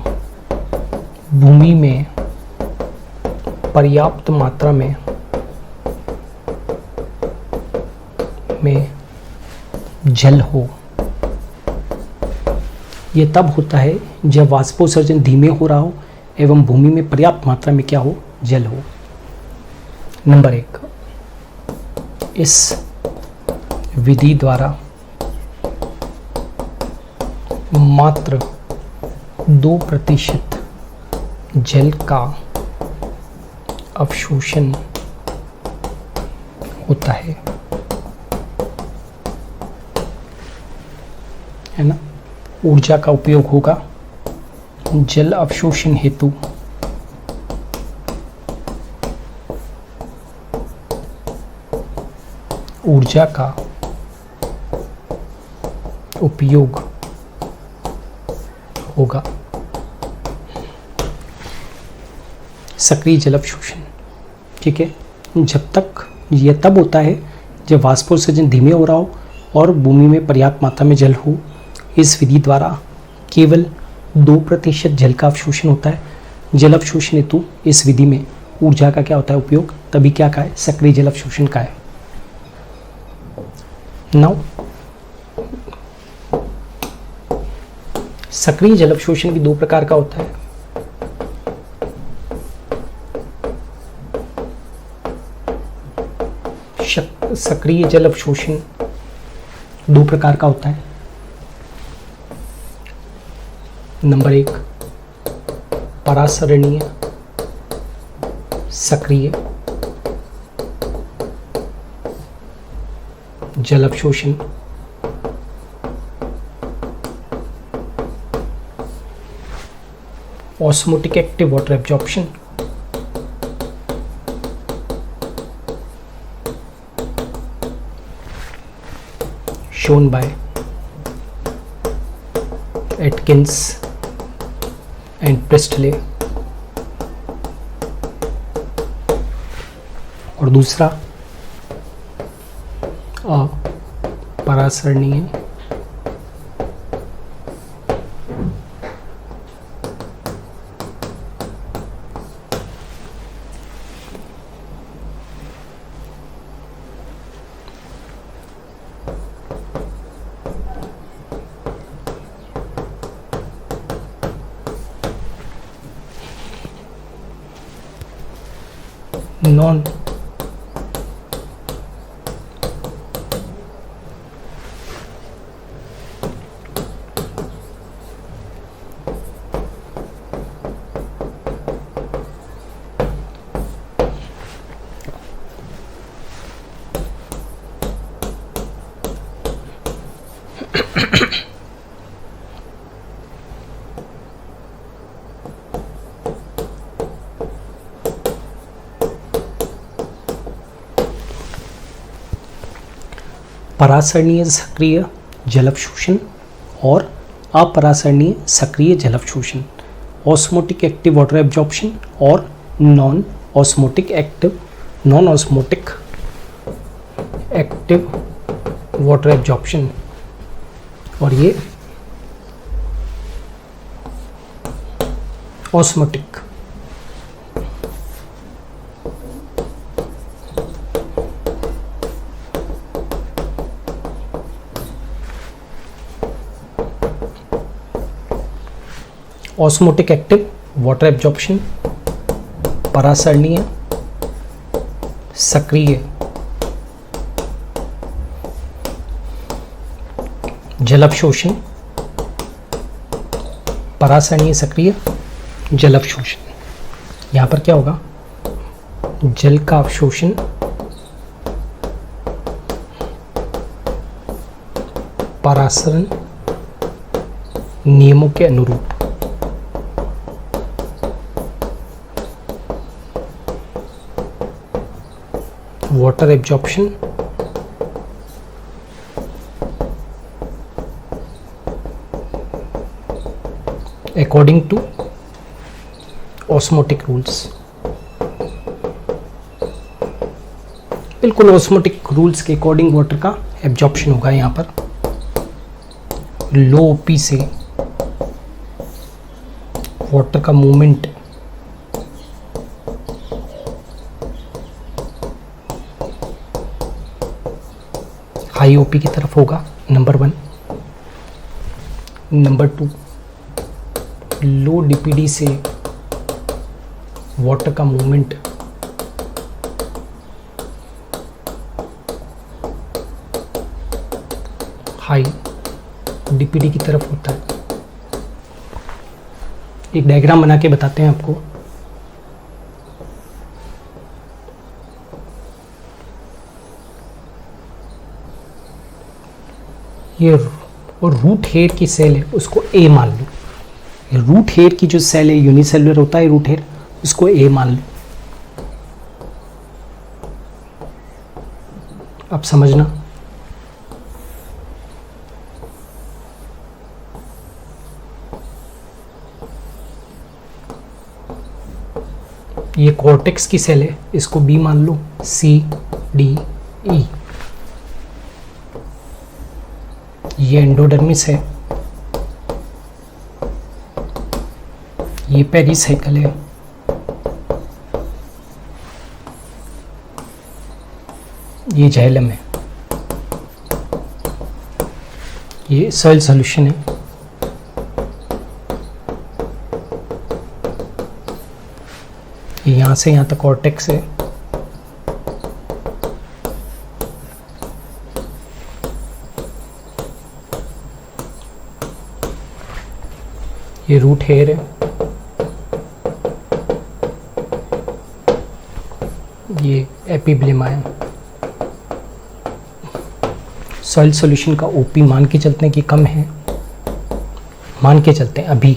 भूमि में पर्याप्त मात्रा में जल हो। यह तब होता है जब वाष्पोत्सर्जन धीमे हो रहा हो एवं भूमि में पर्याप्त मात्रा में क्या हो? जल हो। नंबर 1, इस विधि द्वारा मात्र 2% जल का अवशोषण होता है ना? ऊर्जा का उपयोग होगा जल अवशोषण हेतु ऊर्जा का उपयोग होगा सक्रिय जल अवशोषण। ठीक है, जब तक यह तब होता है जब वाष्पोत्सर्जन धीमे हो रहा हो और भूमि में पर्याप्त मात्रा में जल हो। इस विधि द्वारा केवल 2% जल का अवशोषण होता है। जल अवशोषण हेतु इस विधि में ऊर्जा का क्या होता है? उपयोग। तभी क्या का है? सक्रिय जल अवशोषण का है। नाउ सक्रिय जल अवशोषण भी 2 प्रकार का होता है। सक्रिय जल अवशोषण 2 प्रकार का होता है। नंबर 1, परासरणीय सक्रिय जल अवशोषण। Osmotic active water absorption. shown by Atkins and Priestley। और दूसरा अपरासरणीय नॉन परासरणीय सक्रिय जल अवशोषण और अपरासरणीय सक्रिय जल अवशोषण। ऑस्मोटिक एक्टिव वाटर एब्जॉर्प्शन और non osmotic active water absorption. और ये osmotic. Osmotic active, water absorption, परासरणीय, सक्रिय, जल अवशोषण, परासरणीय, सक्रिय, जल अवशोषण। यहाँ पर क्या होगा, जल का अवशोषण, परासरण नियमों के अनुरूप। Water absorption, according to osmotic rules. बिल्कुल ऑस्मोटिक रूल्स के अकॉर्डिंग वाटर का एब्जॉर्प्शन होगा। यहाँ पर लो ओपी से वाटर का मूवमेंट हाई ओपी की तरफ होगा, नंबर 1। नंबर 2, लो डीपीडी से वाटर का मूवमेंट हाई डीपीडी की तरफ होता है। एक डायग्राम बना के बताते हैं आपको। ये रूट हेयर की सेल है, उसको ए मान लो। ये रूट हेयर की जो सेल है, यूनिसेलुलर होता है रूट हेयर, उसको ए मान लो। अब समझना, ये कॉर्टेक्स की सेल है, इसको बी मान लो, सी डी ई। ये एंडोडर्मिस है, ये पेरिसाइकल है, ये जाइलम है, ये सॉइल सॉल्यूशन है, ये यहाँ से यहाँ तक कॉर्टेक्स है, ये रूट हेयर है, ये एपिब्लेमा है। सॉइल सॉल्यूशन का ओपी मान के चलते हैं कि कम है, मान के चलते हैं अभी,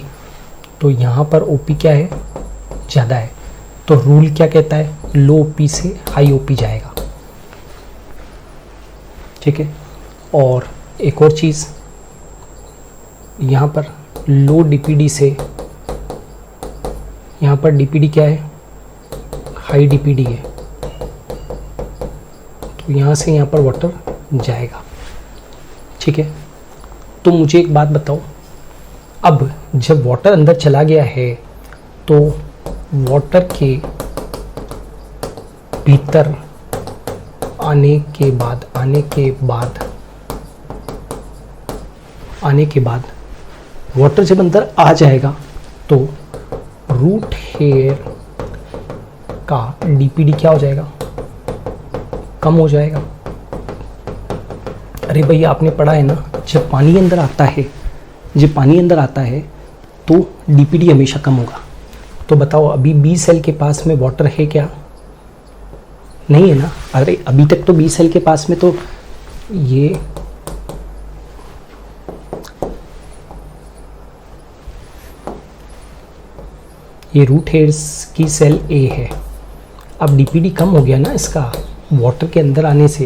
तो यहाँ पर ओपी क्या है, ज़्यादा है। तो रूल क्या कहता है, लो ओपी से हाई ओपी जाएगा, ठीक है। और एक और चीज़, यहाँ पर लो डीपीडी से, यहाँ पर डीपीडी क्या है, हाई डीपीडी है, तो यहाँ से यहाँ पर वाटर जाएगा, ठीक है। तो मुझे एक बात बताओ, अब जब वाटर अंदर चला गया है तो वाटर के भीतर आने के बाद वाटर जब अंदर आ जाएगा तो रूट हेयर का डीपीडी क्या हो जाएगा, कम हो जाएगा। अरे भैया आपने पढ़ा है ना, जब पानी अंदर आता है तो डीपीडी हमेशा कम होगा। तो बताओ अभी बी सेल के पास में वाटर है क्या, नहीं है ना। अरे अभी तक तो बी सेल के पास में तो ये रूट हेयर्स की सेल ए है। अब डीपीडी कम हो गया ना इसका, वाटर के अंदर आने से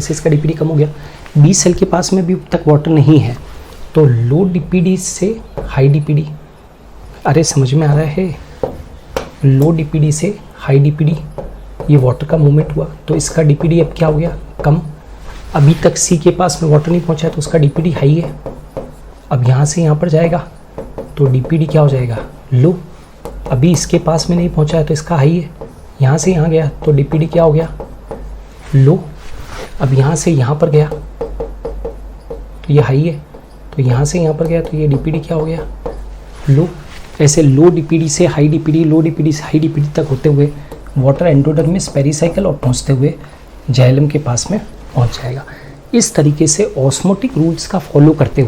इसका डीपीडी कम हो गया। बी सेल के पास में भी अब तक वाटर नहीं है, तो लो डीपीडी से हाई डीपीडी, अरे समझ में आ रहा है, लो डीपीडी से हाई डीपीडी, ये वाटर का मूवमेंट हुआ तो इसका डीपीडी अब क्या हो गया, कम। अभी तक सी के पास में वाटर नहीं पहुंचा तो उसका डीपीडी हाई है। अब यहाँ से यहाँ पर जाएगा तो डीपीडी क्या हो जाएगा, लो। अभी इसके पास में नहीं पहुंचा है तो इसका हाई है, यहाँ से यहाँ गया तो डीपीडी क्या हो गया, लो। अब यहाँ से यहाँ पर गया तो ये हाई है, तो यहाँ से यहाँ पर गया तो ये डीपीडी क्या हो गया, लो। ऐसे लो डीपीडी से हाई डीपीडी, लो डीपीडी से हाई डीपीडी तक होते हुए वाटर एंडोडर्मिस, पेरिसाइकिल और पहुँचते हुए जाइलम के पास में पहुँच जाएगा। इस तरीके से ऑस्मोटिक रूल्स का फॉलो करते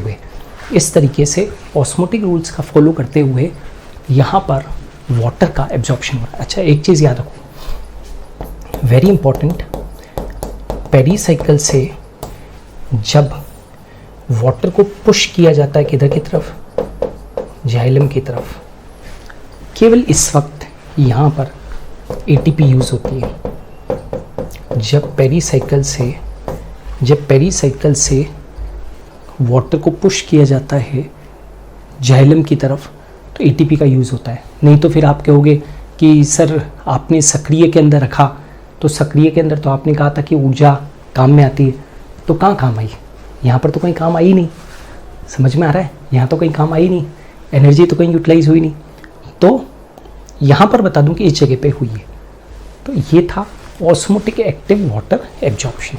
हुए, यहाँ पर वाटर का एब्जॉर्प्शन हो रहा है। अच्छा, एक चीज़ याद रखो, वेरी इंपॉर्टेंट, पेरिसाइकिल से जब वाटर को पुश किया जाता है किधर की तरफ, जाइलम की तरफ, केवल इस वक्त यहाँ पर एटीपी यूज़ होती है। जब पेरिसाइकिल से वाटर को पुश किया जाता है जाइलम की तरफ तो एटीपी का यूज़ होता है। नहीं तो फिर आप कहोगे कि सर आपने सक्रिय के अंदर रखा, तो सक्रिय के अंदर तो आपने कहा था कि ऊर्जा काम में आती है, तो कहाँ काम आई, यहाँ पर तो कहीं काम आई नहीं। समझ में आ रहा है, यहाँ तो कहीं काम आई नहीं, एनर्जी तो कहीं यूटिलाइज हुई नहीं। तो यहाँ पर बता दूँ कि इस जगह पे हुई है। तो ये था ऑस्मोटिक एक्टिव वाटर एब्जॉर्प्शन।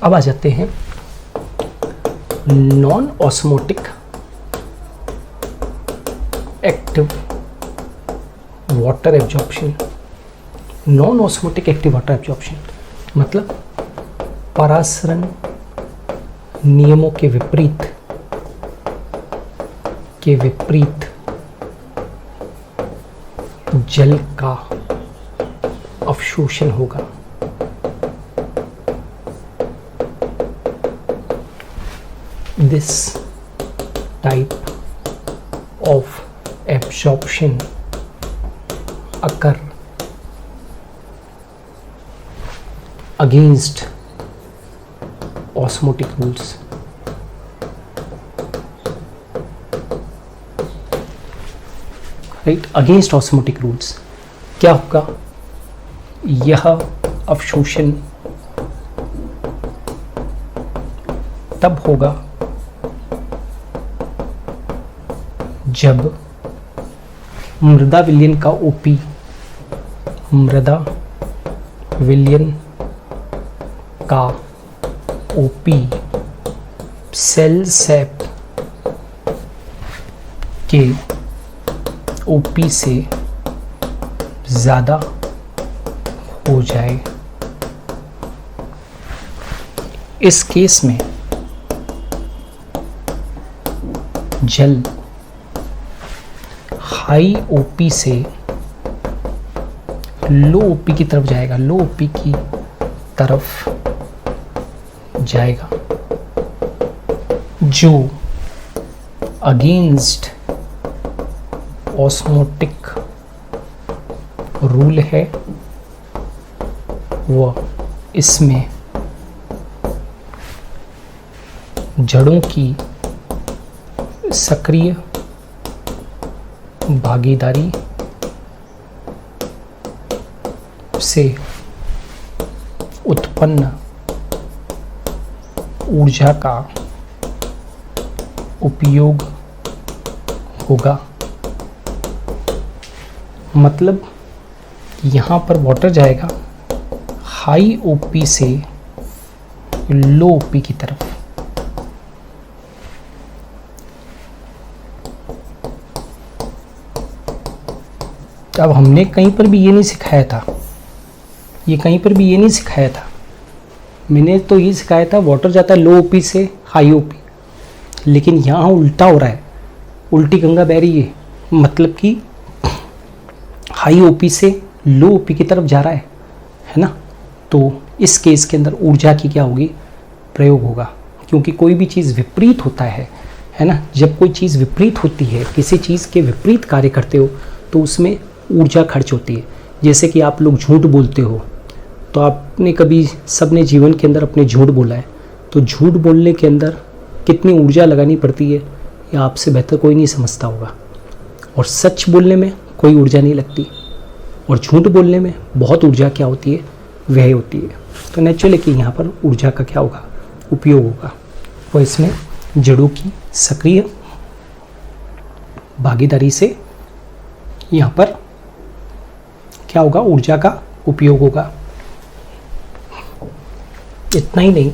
अब आ जाते हैं non osmotic active water absorption. Non osmotic active water absorption मतलब परासरण नियमों के विपरीत जल का अवशोषण होगा। This type of absorption occur against osmotic rules. Right, against osmotic rules क्या होगा, यह अवशोषण तब होगा जब मृदा विलयन का ओपी, मृदा विलयन का ओपी सेल सैप के ओपी से ज़्यादा हो जाए। इस केस में जल हाई ओपी से लो ओपी की तरफ जाएगा, लो ओपी की तरफ जाएगा, जो अगेंस्ट ऑस्मोटिक रूल है। वह इसमें जड़ों की सक्रिय भागीदारी से उत्पन्न ऊर्जा का उपयोग होगा। मतलब यहाँ पर वाटर जाएगा हाई ओपी से लो ओपी की तरफ। अब हमने कहीं पर भी ये नहीं सिखाया था, मैंने तो ये सिखाया था वाटर जाता है लो ओपी से हाई ओपी, लेकिन यहाँ उल्टा हो रहा है, उल्टी गंगा बह रही है। मतलब कि हाई ओपी से लो ओपी की तरफ जा रहा है ना। तो इस केस के अंदर ऊर्जा की क्या होगी, प्रयोग होगा, क्योंकि कोई भी चीज़ विपरीत होता है ना। जब कोई चीज़ विपरीत होती है, किसी चीज़ के विपरीत कार्य करते हो तो उसमें ऊर्जा खर्च होती है। जैसे कि आप लोग झूठ बोलते हो, तो आपने कभी सबने जीवन के अंदर अपने झूठ बोला है, तो झूठ बोलने के अंदर कितनी ऊर्जा लगानी पड़ती है या आपसे बेहतर कोई नहीं समझता होगा। और सच बोलने में कोई ऊर्जा नहीं लगती, और झूठ बोलने में बहुत ऊर्जा क्या होती है, व्यय होती है। तो नेचुरली कि यहाँ पर ऊर्जा का क्या होगा, उपयोग होगा। और इसमें जड़ों की सक्रिय भागीदारी से यहाँ पर क्या होगा, ऊर्जा का उपयोग होगा। इतना ही नहीं,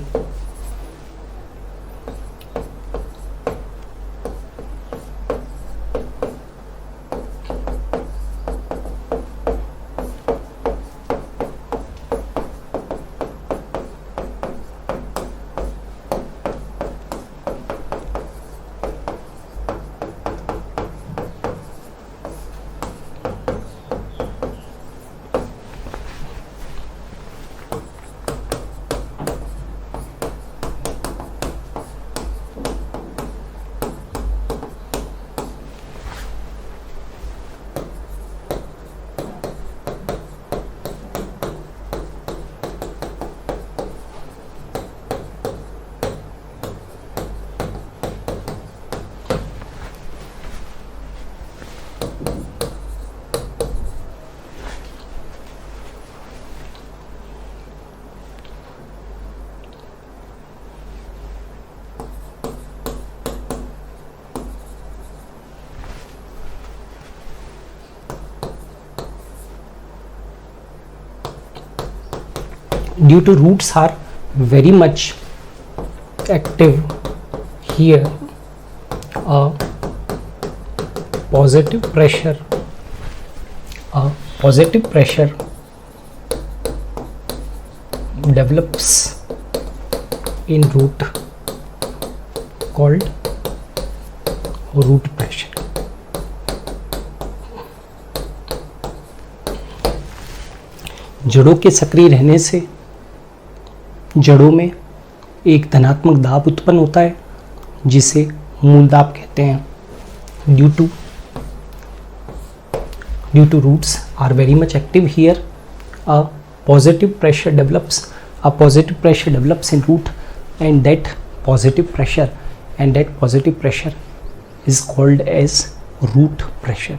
due to roots are very much active here, a positive pressure develops in root called root pressure. जड़ों के सक्रिय रहने से जड़ों में एक धनात्मक दाब उत्पन्न होता है जिसे मूल दाब कहते हैं। Due to roots are very much active here, a positive pressure develops in root, and that positive pressure is called as root pressure।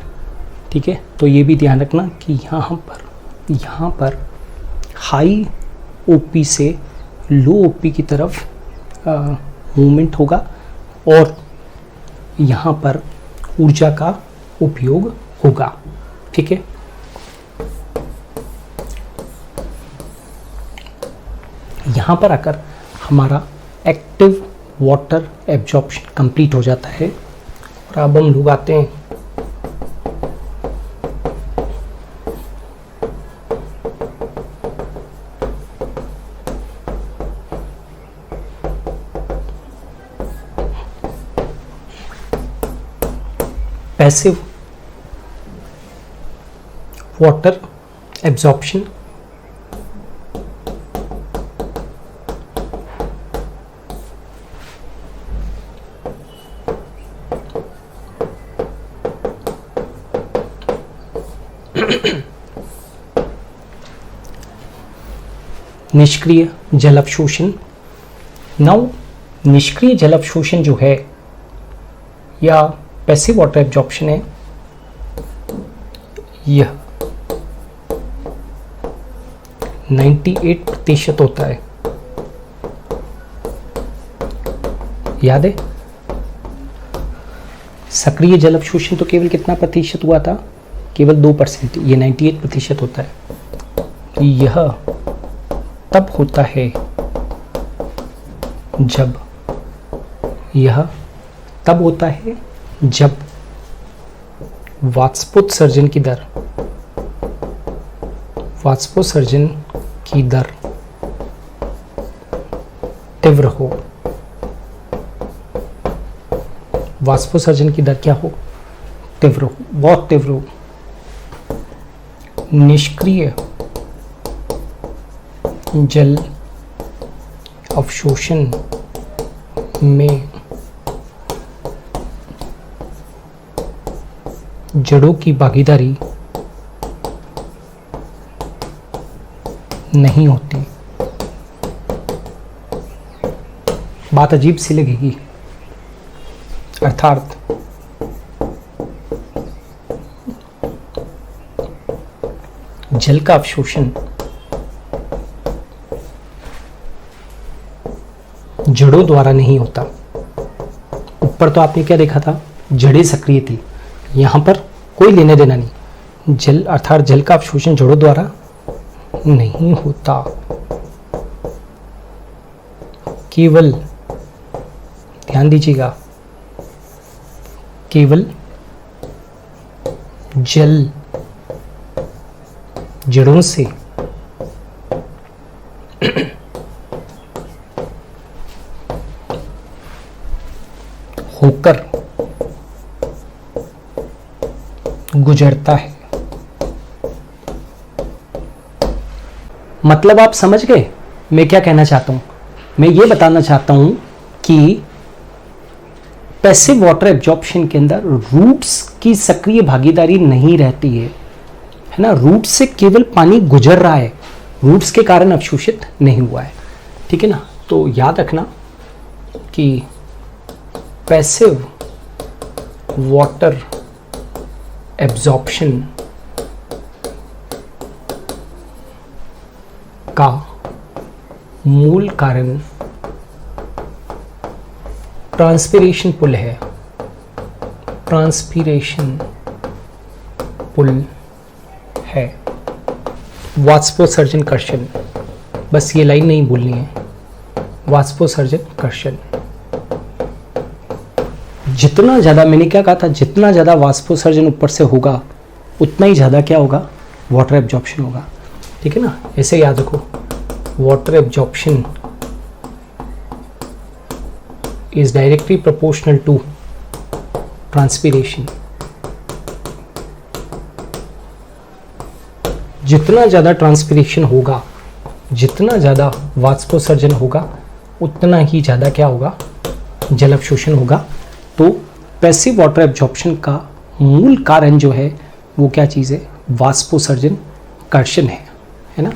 ठीक है, तो ये भी ध्यान रखना कि यहाँ पर हाई ओपी से लो ओपी की तरफ मूवमेंट होगा और यहाँ पर ऊर्जा का उपयोग होगा। ठीक है, यहाँ पर आकर हमारा एक्टिव वाटर एब्जॉर्प्शन कंप्लीट हो जाता है और अब हम लोग आते हैं पैसिव वाटर एब्जॉर्प्शन। निष्क्रिय जल अवशोषण। नाउ निष्क्रिय जल अवशोषण जो है या पैसिव वाटर एब्जॉर्प्शन है, यह 98% होता है। याद है, सक्रिय जल अवशोषण तो केवल कितना प्रतिशत हुआ था, केवल 2%। ये 98% होता है। यह तब होता है जब वाष्पोत्सर्जन की दर तीव्र हो। वाष्पोत्सर्जन की दर क्या हो, तीव्र हो, बहुत तीव्र हो। निष्क्रिय जल अवशोषण में जड़ों की भागीदारी नहीं होती। बात अजीब सी लगेगी, अर्थात जल का अवशोषण जड़ों द्वारा नहीं होता। ऊपर तो आपने क्या देखा था, जड़ें सक्रिय थी, यहां पर कोई लेने देना नहीं। जल अर्थात जल का अवशोषण जड़ों द्वारा नहीं होता, केवल ध्यान दीजिएगा, केवल जल जड़ों से होकर गुजरता है। मतलब आप समझ गए मैं क्या कहना चाहता हूं? मैं ये बताना चाहता हूं कि पैसिव वाटर एब्जॉर्प्शन के अंदर रूट्स की सक्रिय भागीदारी नहीं रहती है ना। रूट से केवल पानी गुजर रहा है, रूट्स के कारण अवशोषित नहीं हुआ है, ठीक है ना। तो याद रखना कि पैसिव वाटर एब्जॉर्प्शन का मूल कारण ट्रांसपिरेशन पुल है, ट्रांसपिरेशन पुल है, वाष्पोत्सर्जन कर्षण। बस ये लाइन नहीं भूलनी है, वाष्पोत्सर्जन कर्षण। जितना ज़्यादा, मैंने क्या कहा था, जितना ज़्यादा वाष्पोत्सर्जन ऊपर से होगा उतना ही ज़्यादा क्या होगा, वाटर एब्जॉर्प्शन होगा, ठीक है ना। ऐसे याद रखो, water absorption is directly proportional to transpiration। जितना ज़्यादा ट्रांसपिरेशन होगा, जितना ज़्यादा वाष्पोत्सर्जन होगा, उतना ही ज़्यादा क्या होगा, जल अवशोषण होगा। तो पैसिव वाटर एब्जॉर्प्शन का मूल कारण जो है वो क्या चीज़ है, वाष्पोत्सर्जन कर्षण है ना।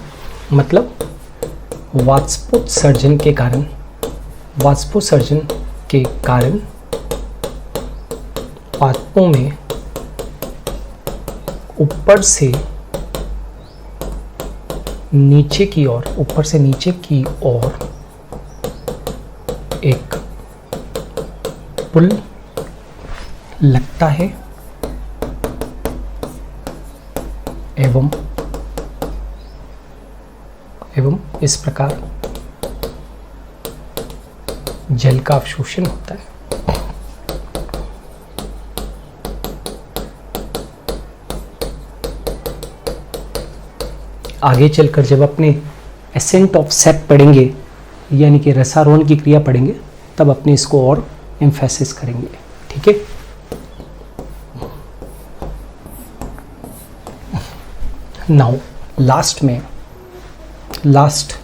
मतलब वाष्पोत्सर्जन के कारण, वाष्पोत्सर्जन के कारण पात्रों में ऊपर से नीचे की ओर, ऊपर से नीचे की ओर एक पुल लगता है एवं इस प्रकार जल का अवशोषण होता है। आगे चलकर जब अपने एसेंट ऑफ सेप पढ़ेंगे, यानी कि रसारोहण की क्रिया पढ़ेंगे, तब अपने इसको और एम्फेसिस करेंगे, ठीक है। नाउ लास्ट में, लास्ट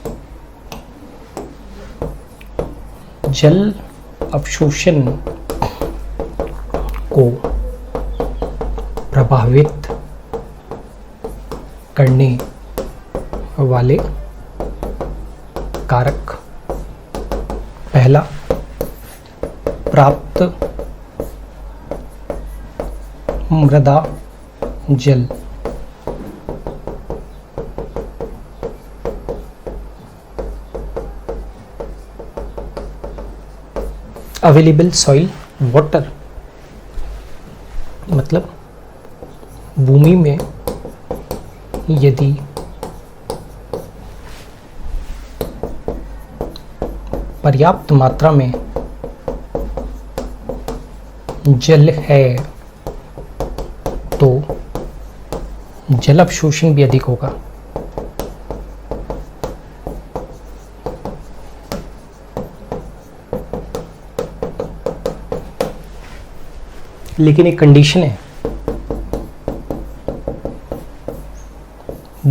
जल अवशोषण को प्रभावित करने वाले कारक, पहला प्राप्त मृदा जल, अवेलेबल सॉइल वाटर, मतलब भूमि में यदि पर्याप्त मात्रा में जल है तो जल अवशोषण भी अधिक होगा। लेकिन एक कंडीशन है,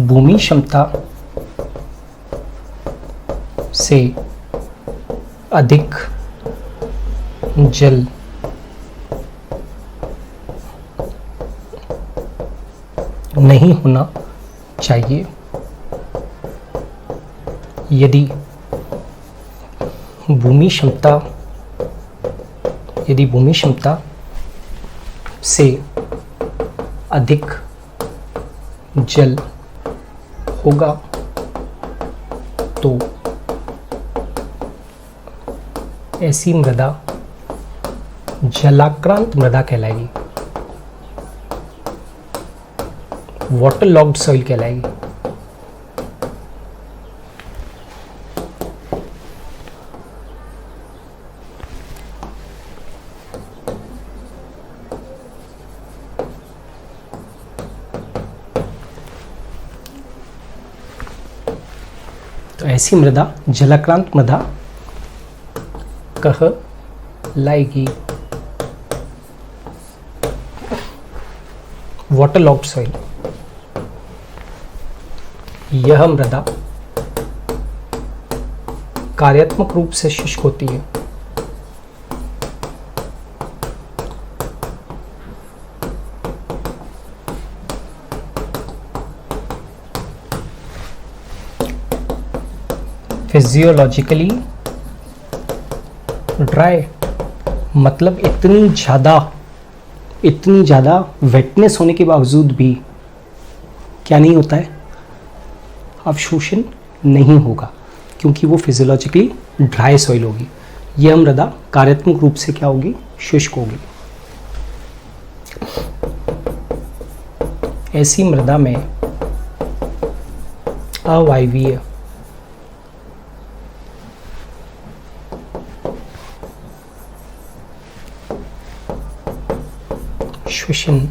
भूमि क्षमता से अधिक जल नहीं होना चाहिए। यदि भूमि क्षमता से अधिक जल होगा तो ऐसी मृदा जलाक्रांत मृदा कहलाएगी। वाटर लॉक्ड सॉइल कहलाएगी। तो ऐसी मृदा जलाक्रांत मृदा कहलाएगी। वाटर लॉक्ड सॉइल, यह मृदा कार्यात्मक रूप से शुष्क होती है। फिजियोलॉजिकली ड्राई, मतलब इतनी ज़्यादा वेटनेस होने के बावजूद भी क्या नहीं होता है, अवशोषण नहीं होगा, क्योंकि वो फिजियोलॉजिकली ड्राई सॉइल होगी। यह मृदा कार्यात्मक रूप से क्या होगी, शुष्क होगी। ऐसी मृदा में अवायवीय श्वसन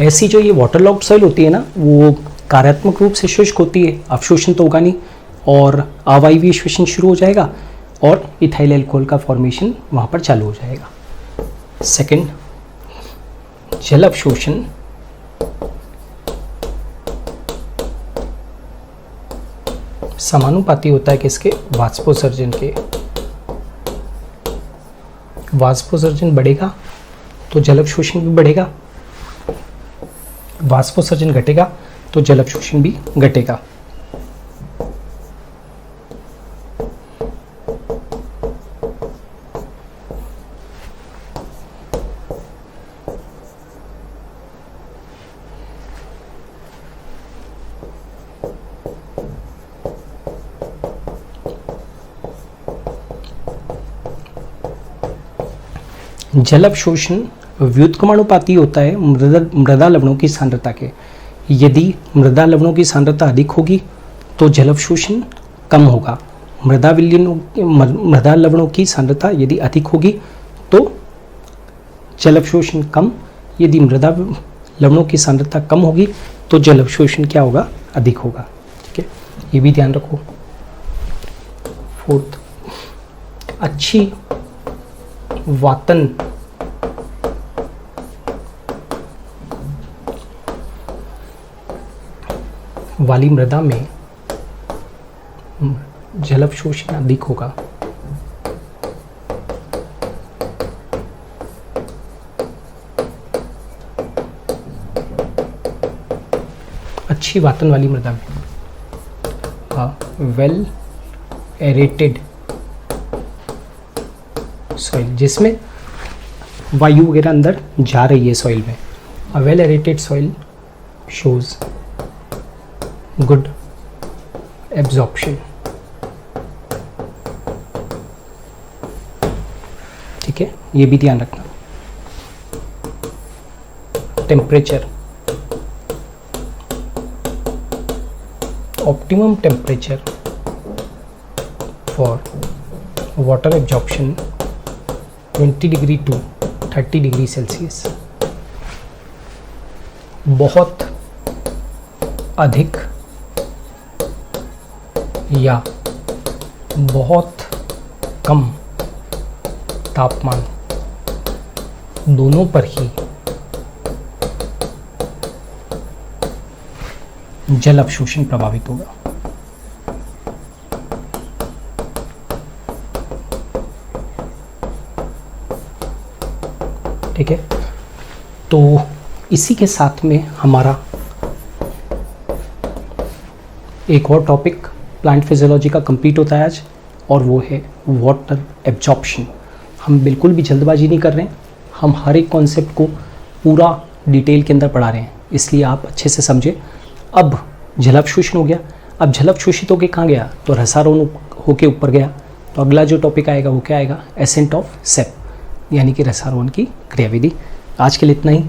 ऐसी जो ये वाटर लॉक्ड सॉइल होती है ना, वो कार्यात्मक रूप से शुष्क होती है, अवशोषण तो होगा नहीं, और अवायवीय श्वसन शुरू हो जाएगा और इथाइल अल्कोहल का फॉर्मेशन वहाँ पर चालू हो जाएगा। सेकंड, जल अवशोषण समानुपाती होता है किसके, वाष्पोत्सर्जन के। वाष्पोत्सर्जन बढ़ेगा तो जल अवशोषण भी बढ़ेगा, वाष्पोत्सर्जन घटेगा तो जल अवशोषण भी घटेगा। जल अवशोषण व्युत्क्रमानुपाती होता है मृदा लवणों की सांद्रता के। यदि मृदा लवणों की सांद्रता अधिक होगी तो जल अवशोषण कम होगा। मृदा लवणों की सांद्रता यदि अधिक होगी तो जल अवशोषण कम, यदि मृदा लवणों की सांद्रता कम होगी तो जल अवशोषण क्या होगा, अधिक होगा। ठीक है, ये भी ध्यान रखो। फोर्थ, अच्छी वातन वाली मृदा में जल अवशोषण अधिक होगा। अच्छी वातन वाली मृदा में, वेल एरेटेड सॉइल, जिसमें वायु वगैरह अंदर जा रही है सॉइल में। A well aerated soil shows good absorption. ठीक है, ये भी ध्यान रखना। Temperature, optimum temperature for water absorption 20 degree to 30 degree Celsius. बहुत अधिक या बहुत कम तापमान दोनों पर ही जल अवशोषण प्रभावित होगा। ठीक है। तो इसी के साथ में हमारा एक और टॉपिक प्लांट फिजियोलॉजी का कंप्लीट होता है आज, और वो है वाटर एब्जॉर्प्शन। हम बिल्कुल भी जल्दबाजी नहीं कर रहे हैं, हम हर एक कॉन्सेप्ट को पूरा डिटेल के अंदर पढ़ा रहे हैं, इसलिए आप अच्छे से समझे। अब जलावशोषण हो गया, अब जलावशोषित होके कहाँ गया, तो रसारोहण होके ऊपर गया। तो अगला जो टॉपिक आएगा वो क्या आएगा, एसेंट ऑफ सेप, यानी कि रसारोहण की क्रियाविधि। आज के लिए इतना ही।